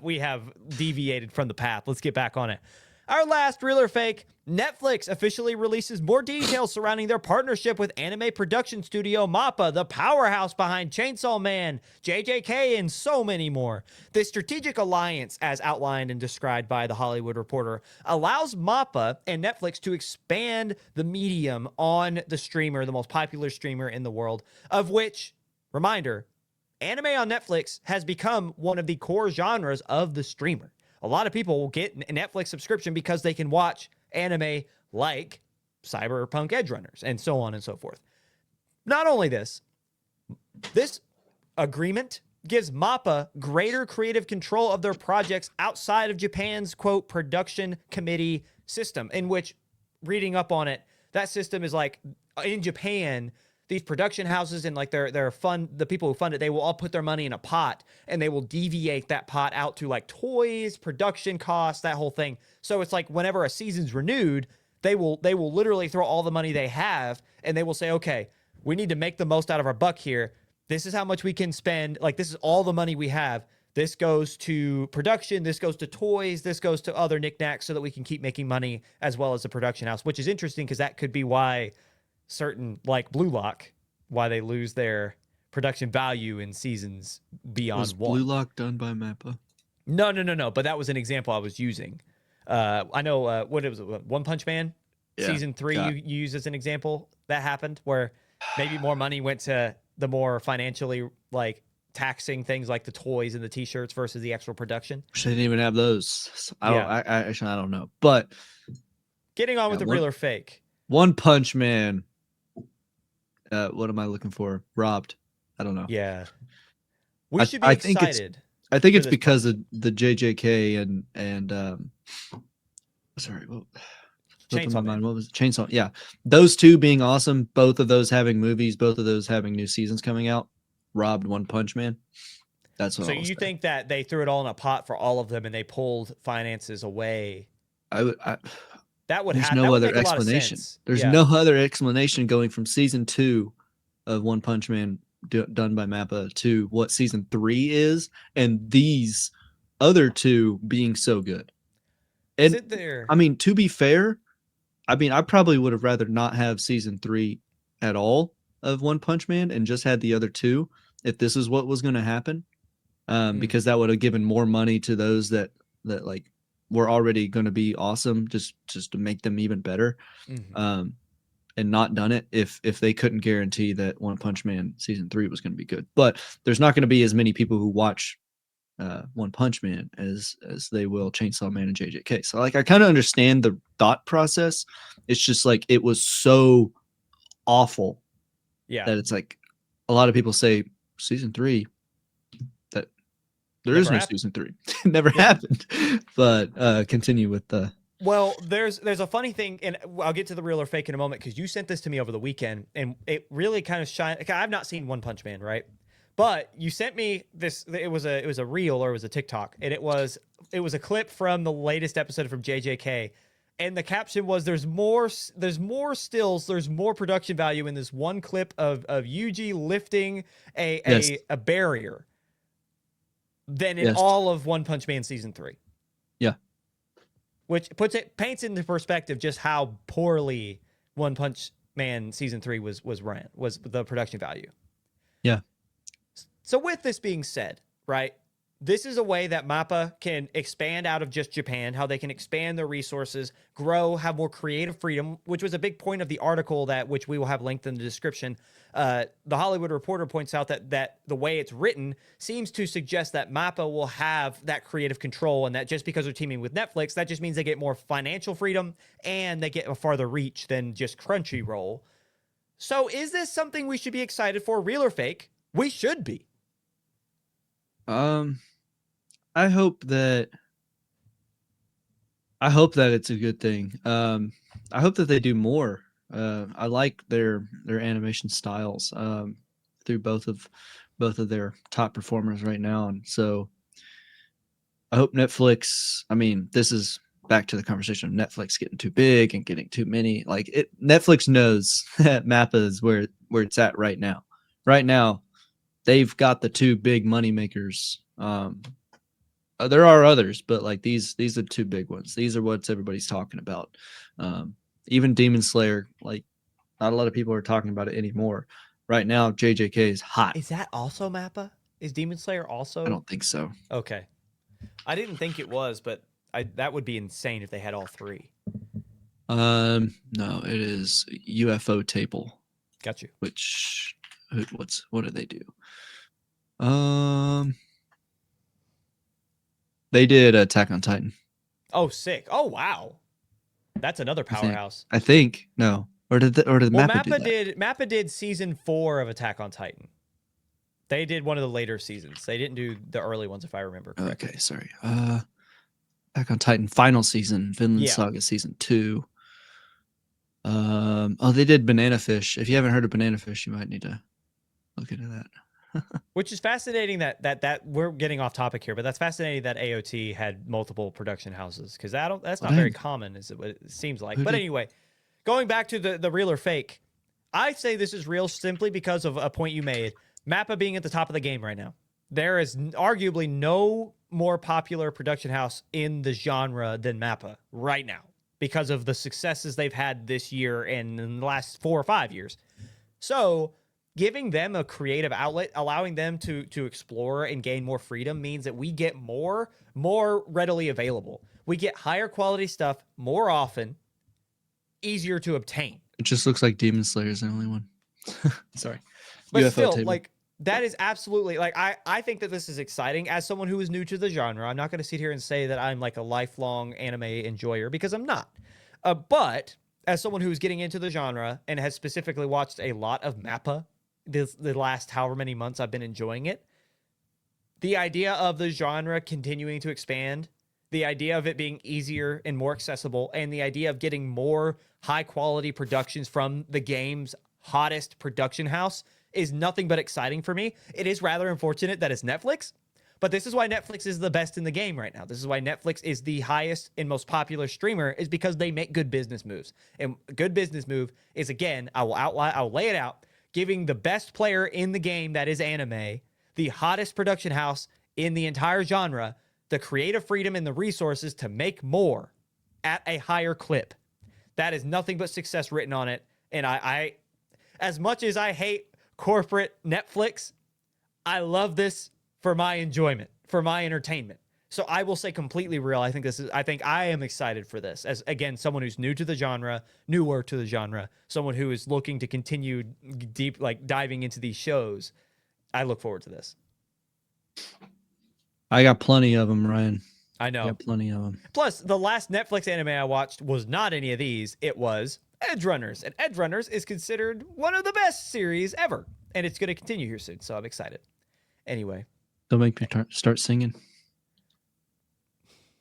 S1: deviated from the path. Let's get back on it. Our last real or fake. Netflix officially releases more details surrounding their partnership with anime production studio MAPPA, the powerhouse behind Chainsaw Man, JJK, and so many more. This strategic alliance, as outlined and described by The Hollywood Reporter, allows MAPPA and Netflix to expand the medium on the streamer, the most popular streamer in the world, of which, reminder, anime on Netflix has become one of the core genres of the streamer. A lot of people will get a Netflix subscription because they can watch anime like Cyberpunk Edge Runners and so on and so forth. Not only this agreement gives MAPPA greater creative control of their projects outside of Japan's, quote, production committee system, in which, reading up on it, that system is like, in Japan, these production houses and like their fund, the people who fund it, they will all put their money in a pot and they will deviate that pot out to like toys, production costs, that whole thing. So it's like whenever a season's renewed, they will literally throw all the money they have and they will say, okay, we need to make the most out of our buck here. This is how much we can spend. Like, this is all the money we have. This goes to production. This goes to toys. This goes to other knickknacks so that we can keep making money as well as the production house, which is interesting because that could be why certain, like Blue Lock, why they lose their production value in seasons beyond
S2: Was
S1: one.
S2: Blue Lock done by MAPPA?
S1: No. But that was an example I was using. I know what it was, One Punch Man, season 3. You used as an example that happened where maybe more money went to the more financially like taxing things like the toys and the T-shirts versus the actual production.
S2: They didn't even have those. I don't know. But
S1: getting on with the real or fake.
S2: One Punch Man. What am I looking for? Robbed. I don't know.
S1: Yeah. We should be excited.
S2: I think it's because of the JJK and sorry,
S1: Chainsaw Man.
S2: What was it? Chainsaw? Yeah, those two being awesome. Both of those having movies. Both of those having new seasons coming out. Robbed One Punch Man. That's what.
S1: So you think that they threw it all in a pot for all of them and they pulled finances away? That would
S2: There's
S1: have
S2: no
S1: other
S2: other explanation. There's no other explanation going from season 2 of One Punch Man done by MAPPA to what season 3 is, and these other two being so good. And
S1: Is it there?
S2: I mean, to be fair, I probably would have rather not have season 3 at all of One Punch Man and just had the other two if this is what was going to happen, because that would have given more money to those that like were already going to be awesome, just to make them even better, and not done it if they couldn't guarantee that One Punch Man season 3 was going to be good. But there's not going to be as many people who watch One Punch Man as they will Chainsaw Man and JJK. So like I kind of understand the thought process. It's just like it was so awful, that it's like a lot of people say season 3. There is no season 3. It never happened. But continue with the.
S1: Well, there's a funny thing, and I'll get to the real or fake in a moment because you sent this to me over the weekend, and it really kind of shined. I've not seen One Punch Man, right? But you sent me this. It was a reel or it was a TikTok, and it was a clip from the latest episode from JJK, and the caption was there's more stills, there's more production value in this one clip of Yuji lifting a barrier than in all of One Punch Man season 3.
S2: Yeah.
S1: Which paints into perspective just how poorly One Punch Man season 3 was the production value.
S2: Yeah.
S1: So with this being said, right? This is a way that MAPPA can expand out of just Japan, how they can expand their resources, grow, have more creative freedom, which was a big point of the article which we will have linked in the description. The Hollywood Reporter points out that the way it's written seems to suggest that MAPPA will have that creative control, and that just because they're teaming with Netflix, that just means they get more financial freedom and they get a farther reach than just Crunchyroll. So is this something we should be excited for, real or fake? We should be.
S2: I hope that it's a good thing. I hope that they do more. I like their animation styles through both of their top performers right now, and so I hope Netflix. I mean, this is back to the conversation of Netflix getting too big and getting too many. Like Netflix knows that MAPPA is where it's at right now. Right now, they've got the two big money makers. There are others, but like these are two big ones. These are what everybody's talking about. Even Demon Slayer, like not a lot of people are talking about it anymore. Right now, JJK is hot.
S1: Is that also MAPPA? Is Demon Slayer also?
S2: I don't think so.
S1: Okay. I didn't think it was, but that would be insane if they had all three.
S2: No, it is UFO Table.
S1: Got you.
S2: What do they do? They did Attack on Titan.
S1: Oh, sick. Oh, wow. That's another powerhouse.
S2: I think no. Or did MAPPA do that?
S1: MAPPA did season 4 of Attack on Titan. They did one of the later seasons. They didn't do the early ones, if I remember correctly.
S2: Okay, sorry. Attack on Titan final season, Vinland Saga season 2. They did Banana Fish. If you haven't heard of Banana Fish, you might need to look into that.
S1: Which is fascinating that we're getting off topic here, but that's fascinating that AOT had multiple production houses, because that's not very common, is what it seems like. But anyway, going back to the real or fake, I say this is real simply because of a point you made. MAPPA being at the top of the game right now. There is arguably no more popular production house in the genre than MAPPA right now because of the successes they've had this year and in the last 4 or 5 years. So giving them a creative outlet, allowing them to explore and gain more freedom means that we get more readily available. We get higher quality stuff more often, easier to obtain.
S2: It just looks like Demon Slayer is the only one. Sorry.
S1: But
S2: UFO
S1: still,
S2: Table.
S1: like, that is absolutely, like, I think that this is exciting. As someone who is new to the genre, I'm not going to sit here and say that I'm like a lifelong anime enjoyer, because I'm not. But as someone who's getting into the genre and has specifically watched a lot of MAPPA the last however many months I've been enjoying it, the idea of the genre continuing to expand, the idea of it being easier and more accessible, and the idea of getting more high-quality productions from the game's hottest production house is nothing but exciting for me. It is rather unfortunate that it's Netflix, but this is why Netflix is the best in the game right now. This is why Netflix is the highest and most popular streamer, is because they make good business moves. And a good business move is, again, I will lay it out, giving the best player in the game that is anime, the hottest production house in the entire genre, the creative freedom and the resources to make more at a higher clip. That is nothing but success written on it. And I as much as I hate corporate Netflix, I love this for my enjoyment, for my entertainment. So I will say completely real. I think I am excited for this, as, again, someone who's newer to the genre, someone who is looking to continue diving into these shows. I look forward to this.
S2: I got plenty of them, Ryan.
S1: I know.
S2: I got plenty of them.
S1: Plus, the last Netflix anime I watched was not any of these. It was Edge Runners. And Edge Runners is considered one of the best series ever. And it's going to continue here soon, so I'm excited. Anyway.
S2: Don't make me start singing.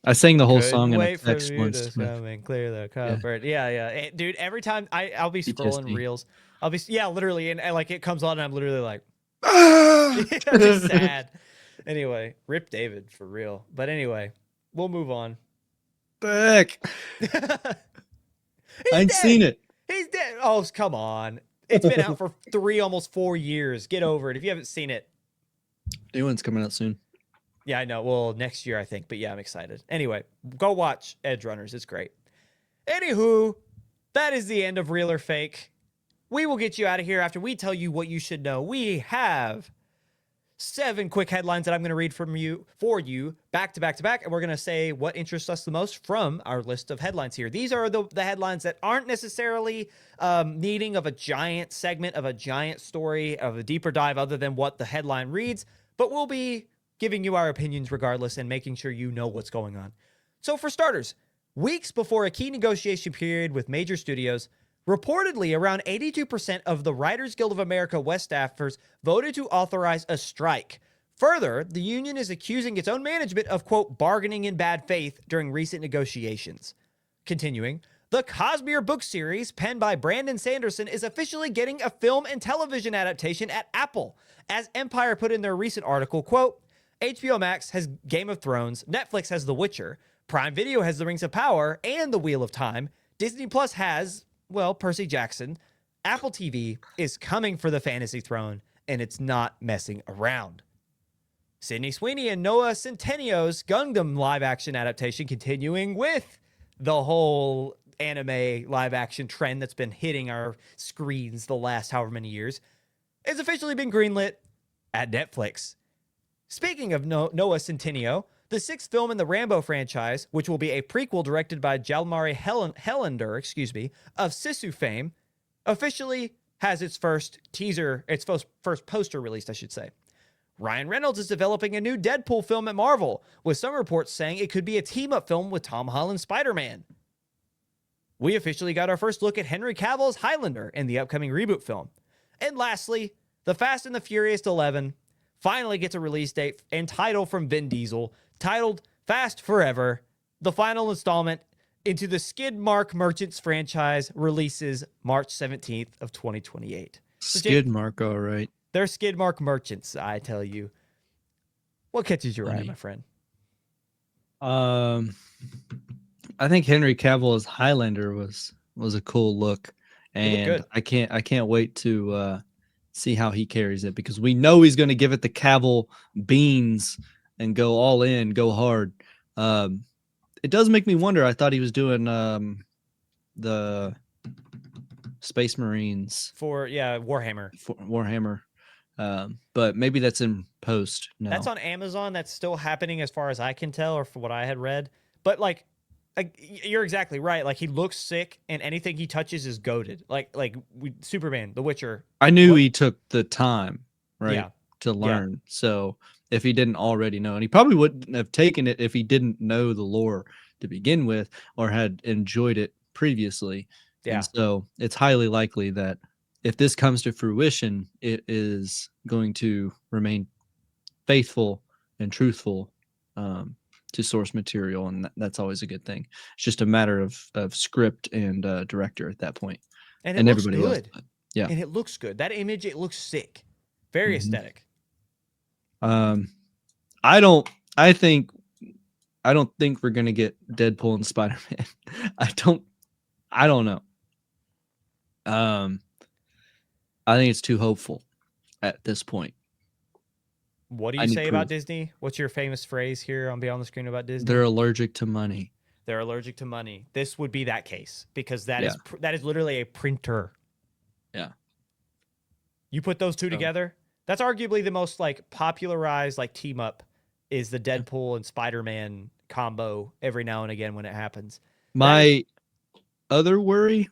S2: I sang the whole song in a
S1: wait
S2: text
S1: for you
S2: once.
S1: to come and clear the cupboard. Yeah. Dude, every time I'll be scrolling
S2: PTSD.
S1: reels, literally, and like it comes on and I'm literally like, just sad. Anyway, rip David for real. But anyway, we'll move on.
S2: Heck. I ain't seen it.
S1: He's dead. Oh, come on. It's been out for almost 4 years. Get over it. If you haven't seen it.
S2: New one's coming out soon.
S1: Yeah, I know. Well, next year, I think. But yeah, I'm excited. Anyway, go watch Edge Runners. It's great. Anywho, that is the end of Real or Fake. We will get you out of here after we tell you what you should know. We have 7 quick headlines that I'm going to read for you back to back to back, and we're going to say what interests us the most from our list of headlines here. These are the headlines that aren't necessarily needing of a giant segment, of a giant story, of a deeper dive other than what the headline reads, but we'll be giving you our opinions regardless and making sure you know what's going on. So for starters, weeks before a key negotiation period with major studios, reportedly, around 82% of the Writers Guild of America West staffers voted to authorize a strike. Further, the union is accusing its own management of, quote, bargaining in bad faith during recent negotiations. Continuing, the Cosmere book series, penned by Brandon Sanderson, is officially getting a film and television adaptation at Apple. As Empire put in their recent article, quote, HBO Max has Game of Thrones, Netflix has The Witcher, Prime Video has The Rings of Power and The Wheel of Time, Disney Plus has, well, Percy Jackson. Apple TV is coming for the fantasy throne, and it's not messing around. Sydney Sweeney and Noah Centinneo's Gundam live-action adaptation, continuing with the whole anime live-action trend that's been hitting our screens the last however many years, has officially been greenlit at Netflix. Speaking of Noah Centineo, the 6th film in the Rambo franchise, which will be a prequel directed by Jalmari Helander, of Sisu fame, officially has its first poster released, I should say. Ryan Reynolds is developing a new Deadpool film at Marvel, with some reports saying it could be a team-up film with Tom Holland's Spider-Man. We officially got our first look at Henry Cavill's Highlander in the upcoming reboot film. And lastly, The Fast and the Furious 11 finally gets a release date and title from Vin Diesel, titled Fast Forever. The final installment into the Skid Mark Merchants franchise releases March 17th of 2028. So
S2: Skid Mark, all right.
S1: They're Skid Mark Merchants, I tell you. What catches your eye, my friend?
S2: I think Henry Cavill's Highlander was a cool look, and I can't wait to see how he carries it, because we know he's going to give it the Cavill beans and go all in, go hard. It does make me wonder. I thought he was doing the Space Marines
S1: for Warhammer.
S2: But maybe that's in post. No,
S1: that's on Amazon. That's still happening as far as I can tell, or for what I had read. But like you're exactly right. Like, he looks sick, and anything he touches is goated. Superman, The Witcher.
S2: I knew he took the time, right,
S1: Yeah.
S2: to learn. Yeah. So if he didn't already know, and he probably wouldn't have taken it if he didn't know the lore to begin with, or had enjoyed it previously.
S1: Yeah.
S2: And so it's highly likely that if this comes to fruition, it is going to remain faithful and truthful to source material, and that's always a good thing. It's just a matter of script and director at that point,
S1: and
S2: everybody
S1: good.
S2: else. Yeah,
S1: and it looks good. That image, it looks sick, very aesthetic.
S2: I don't think we're gonna get Deadpool and Spider-Man. I don't know. I think it's too hopeful at this point.
S1: What do you say about Disney? What's your famous phrase here on Beyond the Screen about Disney?
S2: They're allergic to money.
S1: They're allergic to money. This would be that case, because that is literally a printer.
S2: Yeah.
S1: You put those two together, that's arguably the most popularized team up is the Deadpool and Spider-Man combo every now and again when it happens.
S2: My other worry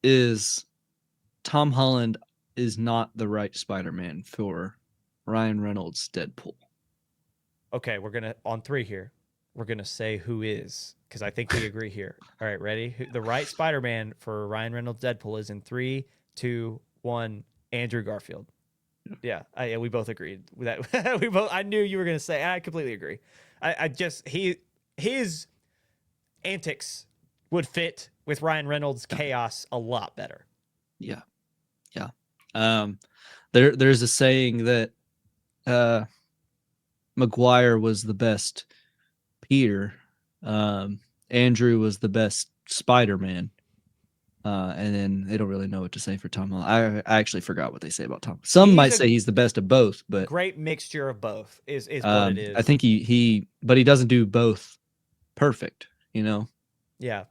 S2: is Tom Holland is not the right Spider-Man for Ryan Reynolds' Deadpool.
S1: Okay, we're gonna on 3 here. We're gonna say who is, because I think we agree here. All right, ready? The right Spider-Man for Ryan Reynolds' Deadpool is in 3, 2, 1. Andrew Garfield. Yeah, we both agreed with that. I knew you were gonna say. I completely agree. His antics would fit with Ryan Reynolds' chaos a lot better.
S2: Yeah. There's a saying that Maguire was the best Peter, Andrew was the best Spider-Man, and then they don't really know what to say for Tom Holland. I actually forgot what they say about Tom. Some might say he's the best of both, but
S1: great mixture of both is what it is.
S2: I think but he doesn't do both perfect,
S1: Yeah.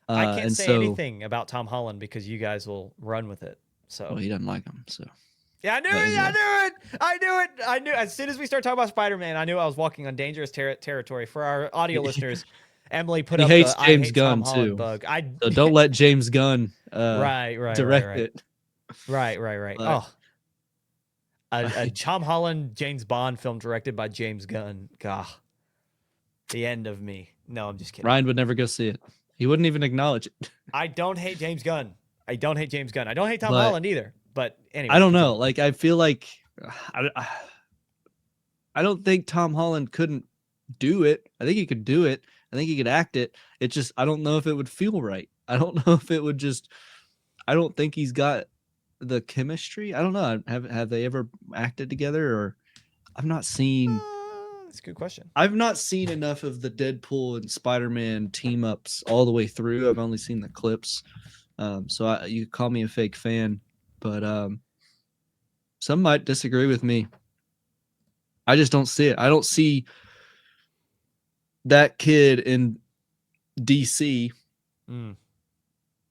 S1: I can't say anything about Tom Holland because you guys will run with it. So
S2: he doesn't like him. So
S1: Yeah, I knew it. I knew. As soon as we started talking about Spider-Man, I knew I was walking on dangerous territory. For our audio listeners, Emily put
S2: He
S1: up
S2: hates
S1: the
S2: James
S1: I hate
S2: Gunn
S1: Tom Holland
S2: too.
S1: bug.
S2: So don't let James Gunn
S1: right.
S2: direct it.
S1: Right.
S2: But-
S1: A Tom Holland James Bond film directed by James Gunn. Gah, the end of me. No, I'm just kidding.
S2: Ryan would never go see it. He wouldn't even acknowledge it.
S1: I don't hate James Gunn. I don't hate Tom
S2: But-
S1: Holland either. But anyway,
S2: I don't know.
S1: continue.
S2: Like I feel like I don't think Tom Holland couldn't do it. I think he could do it. I think he could act it. It just I don't know if it would feel right. I don't know if it would just. I don't think he's got the chemistry. I don't know. Have they ever acted together? Or I've not seen.
S1: That's a good question.
S2: I've not seen enough of the Deadpool and Spider-Man team ups all the way through. I've only seen the clips. So you call me a fake fan, but some might disagree with me. I just don't see it. I don't see that kid in DC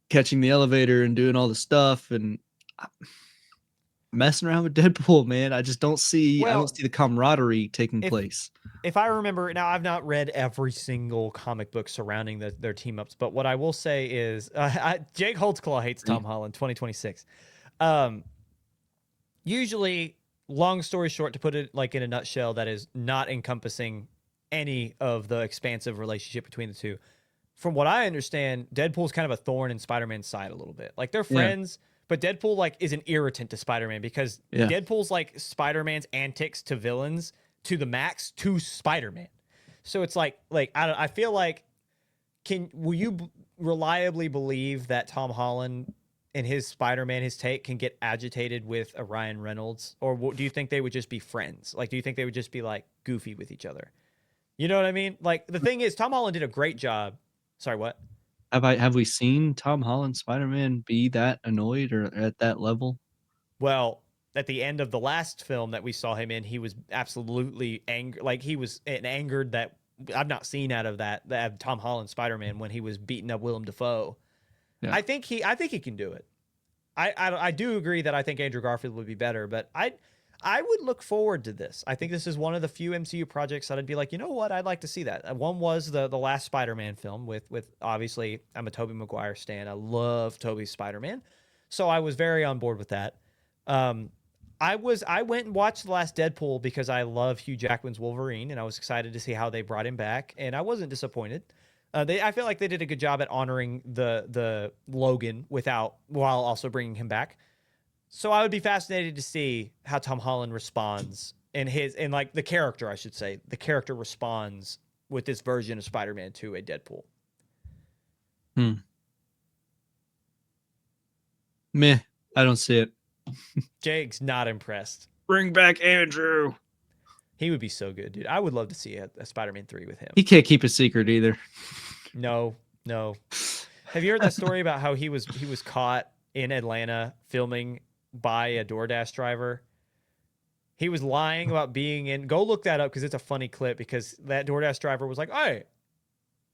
S2: catching the elevator and doing all the stuff and messing around with Deadpool, man. I just don't see. I
S1: Well,
S2: don't see the camaraderie taking place.
S1: If I remember, now I've not read every single comic book surrounding their team ups, but what I will say is Jake Holtzclaw hates Tom Holland 2026. Usually, long story short, to put it like in a nutshell, that is not encompassing any of the expansive relationship between the two. From what I understand, Deadpool's kind of a thorn in Spider-Man's side a little bit. Like they're friends, but Deadpool like is an irritant to Spider-Man because Deadpool's like Spider-Man's antics to villains to the max to Spider-Man. So it's like I feel like will you reliably believe that Tom Holland and his Spider-Man, his take, can get agitated with a Ryan Reynolds, or do you think they would just be friends? Like, do you think they would just be like goofy with each other? You know what I mean? Like the thing is, Tom Holland did a great job. Sorry, what?
S2: Have we seen Tom Holland Spider-Man be that annoyed or at that level?
S1: Well, at the end of the last film that we saw him in, he was absolutely angry. Like he was angered that I've not seen out of that Tom Holland Spider-Man when he was beating up Willem Dafoe. Yeah. I think he can do it. I do agree that I think Andrew Garfield would be better, but I would look forward to this. I think this is one of the few MCU projects that I'd be like, you know what, I'd like to see that. One was the last Spider-Man film with obviously I'm a Tobey Maguire stan. I love Tobey's Spider-Man, so I was very on board with that. I went and watched the last Deadpool because I love Hugh Jackman's Wolverine, and I was excited to see how they brought him back, and I wasn't disappointed. I feel like they did a good job at honoring the Logan while also bringing him back. So I would be fascinated to see how Tom Holland responds and like the character, I should say, the character responds with this version of Spider-Man to a Deadpool.
S2: Meh, I don't see it.
S1: Jake's not impressed.
S2: Bring back Andrew.
S1: He would be so good, dude. I would love to see a Spider-Man 3 with him.
S2: He can't keep a secret either.
S1: No. Have you heard that story about how he was caught in Atlanta filming by a DoorDash driver? He was lying about being in. Go look that up because it's a funny clip. Because that DoorDash driver was like, "Hey,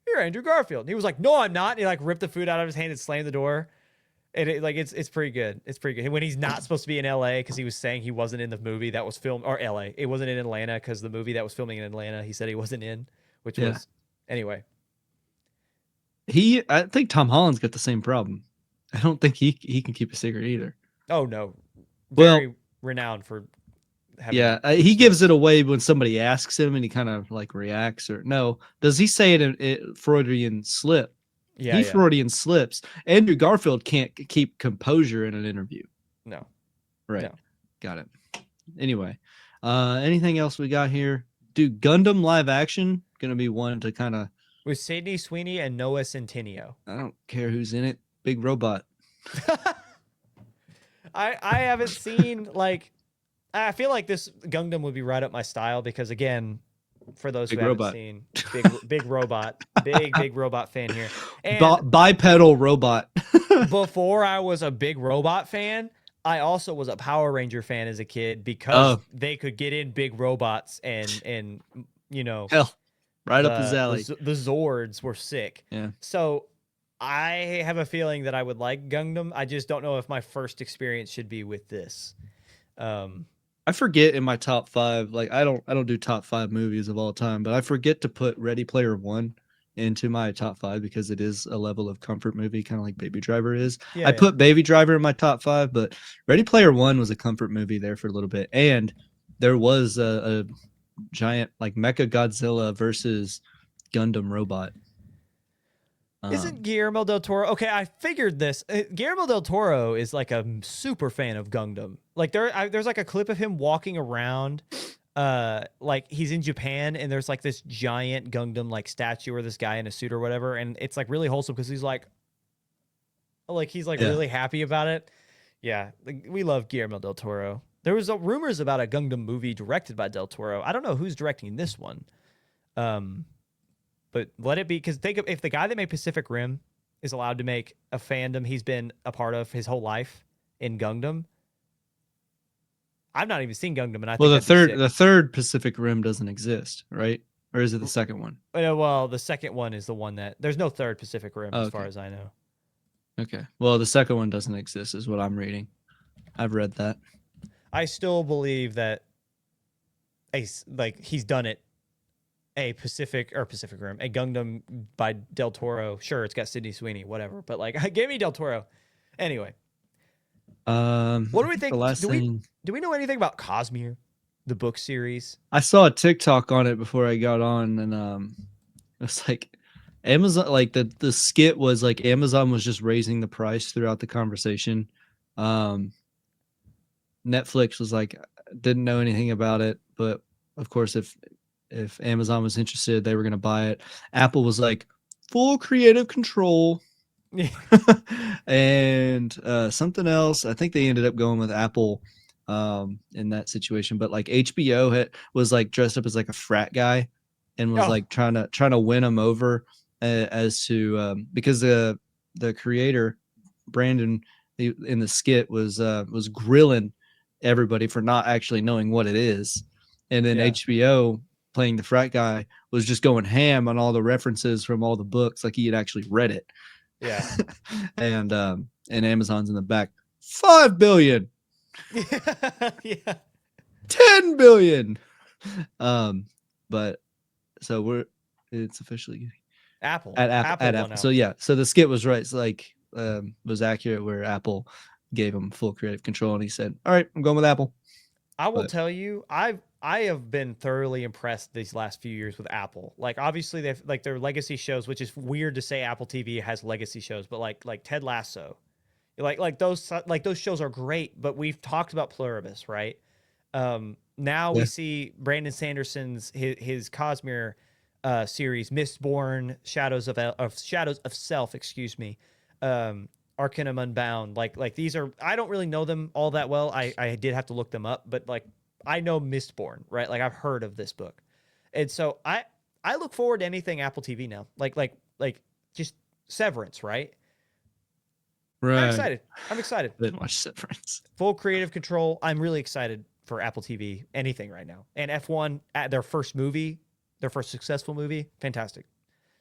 S1: you're Andrew Garfield." And he was like, "No, I'm not." And he like ripped the food out of his hand and slammed the door. And it's pretty good. It's pretty good. When he's not supposed to be in LA because he was saying he wasn't in the movie that was filmed, or LA. It wasn't in Atlanta because the movie that was filming in Atlanta, he said he wasn't in, which was anyway.
S2: I think Tom Holland's got the same problem. I don't think he can keep a secret either.
S1: Oh no, very renowned for.
S2: He gives it away when somebody asks him, and he kind of like reacts. Or no, does he say it in Freudian slip? Yeah, Freudian slips. Andrew Garfield can't keep composure in an interview.
S1: No,
S2: right? No. Got it. Anyway, anything else we got here? Dude, Gundam live action gonna be one to kind of
S1: with Sydney Sweeney and Noah Centineo.
S2: I don't care who's in it. Big robot.
S1: I haven't seen like. I feel like this Gundam would be right up my style because again, for those who haven't seen, big robot, big robot fan here. And
S2: bipedal robot.
S1: Before I was a big robot fan, I also was a Power Ranger fan as a kid because they could get in big robots and you know,
S2: hell, right up his alley.
S1: The Zords were sick.
S2: Yeah.
S1: So I have a feeling that I would like Gundam. I just don't know if my first experience should be with this.
S2: I forget in my top 5, like I don't do top 5 movies of all time, but I forget to put Ready Player One into my top 5 because it is a level of comfort movie, kind of like Baby Driver is.
S1: Yeah,
S2: I
S1: yeah.
S2: put Baby Driver in my top 5, but Ready Player One was a comfort movie there for a little bit, and there was a giant like Mecha Godzilla versus Gundam robot.
S1: Isn't Guillermo del Toro? Okay, I figured this. Guillermo del Toro is like a super fan of Gundam. Like there's like a clip of him walking around, like he's in Japan, and there's like this giant Gundam like statue or this guy in a suit or whatever, and it's like really wholesome because he's like really happy about it. Yeah, like, we love Guillermo del Toro. There was rumors about a Gundam movie directed by del Toro. I don't know who's directing this one. But let it be, because think of if the guy that made Pacific Rim is allowed to make a fandom he's been a part of his whole life in Gundam. I've not even seen Gundam, and I think
S2: the third Pacific Rim doesn't exist, right? Or is it the second one?
S1: Well, the second one is the one that there's no third Pacific Rim as far as I know.
S2: Okay. Well, the second one doesn't exist, is what I'm reading. I've read that.
S1: I still believe that he's done it. A Pacific Rim, a Gundam by Del Toro. Sure, it's got Sydney Sweeney, whatever. But like, give me Del Toro. Anyway, what do we think? Do we know anything about Cosmere, the book series?
S2: I saw a TikTok on it before I got on, and it's like Amazon. Like the skit was like Amazon was just raising the price throughout the conversation. Netflix was like didn't know anything about it, but of course if Amazon was interested, they were going to buy it. Apple was like full creative control. And something else. I think they ended up going with Apple in that situation. But like HBO was like dressed up as like a frat guy and was like trying to win them over as to because the creator Brandon in the skit was grilling everybody for not actually knowing what it is, and then HBO playing the frat guy was just going ham on all the references from all the books, like he had actually read it.
S1: Yeah.
S2: and Amazon's in the back, 5 billion.
S1: Yeah.
S2: 10 billion. But so it's officially
S1: Apple.
S2: at Apple. So yeah, so the skit was right. It's like was accurate where Apple gave him full creative control and he said, "All right, I'm going with Apple."
S1: I will tell you, I have been thoroughly impressed these last few years with Apple. Like obviously they've like their legacy shows, which is weird to say Apple TV has legacy shows, but like Ted Lasso, like those shows are great. But we've talked about Pluribus, right? Now we see Brandon Sanderson's his Cosmere series, Mistborn, Shadows of Self, excuse me. Arcanum Unbound, like these are, I don't really know them all that well. I did have to look them up, but like I know Mistborn, right? Like I've heard of this book, and so I look forward to anything Apple TV now, like just Severance, right?
S2: Right.
S1: I'm excited.
S2: I didn't watch Severance.
S1: Full creative control. I'm really excited for Apple TV. Anything right now, and F1 at their first successful movie, fantastic.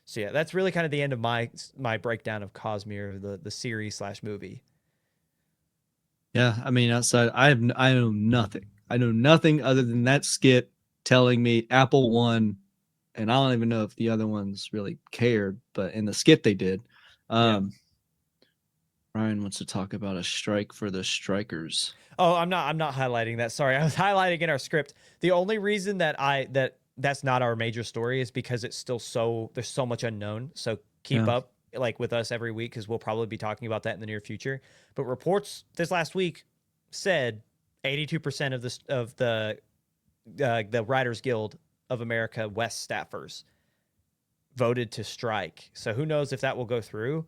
S1: So yeah, that's really kind of the end of my breakdown of Cosmere, the series / movie.
S2: Yeah, I mean, outside, I know nothing. I know nothing other than that skit telling me Apple won, and I don't even know if the other ones really cared, but in the skit they did. Ryan wants to talk about a strike for the strikers.
S1: Oh, I'm not highlighting that. Sorry, I was highlighting in our script. The only reason that's not our major story is because it's still there's so much unknown. So keep up like with us every week, because we'll probably be talking about that in the near future. But reports this last week said 82% of the Writers Guild of America West staffers voted to strike. So who knows if that will go through?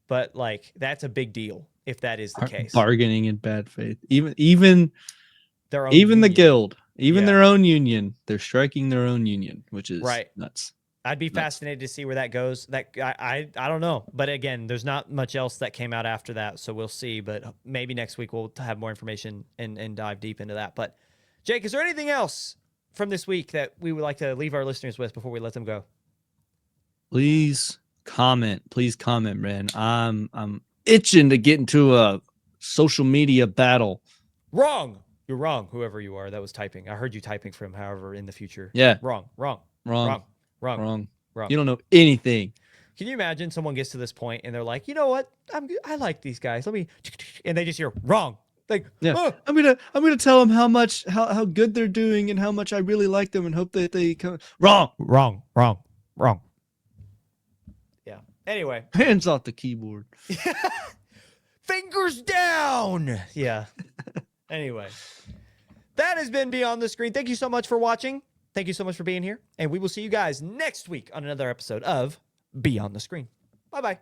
S1: But like that's a big deal if that is the case.
S2: Bargaining in bad faith, even
S1: their own
S2: even
S1: union.
S2: the guild. Even their own union, they're striking their own union, which is nuts.
S1: I'd be fascinated to see where that goes. That I don't know, but again, there's not much else that came out after that, so we'll see. But maybe next week we'll have more information and dive deep into that. But Jake, is there anything else from this week that we would like to leave our listeners with before we let them go?
S2: Please comment, man. I'm itching to get into a social media battle.
S1: Wrong. You're wrong, whoever you are that was typing. I heard you typing from however in the future.
S2: Yeah.
S1: Wrong.
S2: Wrong.
S1: Wrong.
S2: You don't know anything.
S1: Can you imagine someone gets to this point and they're like, you know what? I like these guys. Let me, and they just hear wrong. Like,
S2: Yeah,
S1: oh.
S2: I'm gonna tell them how good they're doing and how much I really like them and hope that they come. Wrong.
S1: Yeah. Anyway,
S2: Hands off the keyboard.
S1: fingers down. Yeah. Anyway, that has been Beyond the Screen. Thank you so much for watching. Thank you so much for being here, and we will see you guys next week on another episode of Beyond the Screen. Bye bye.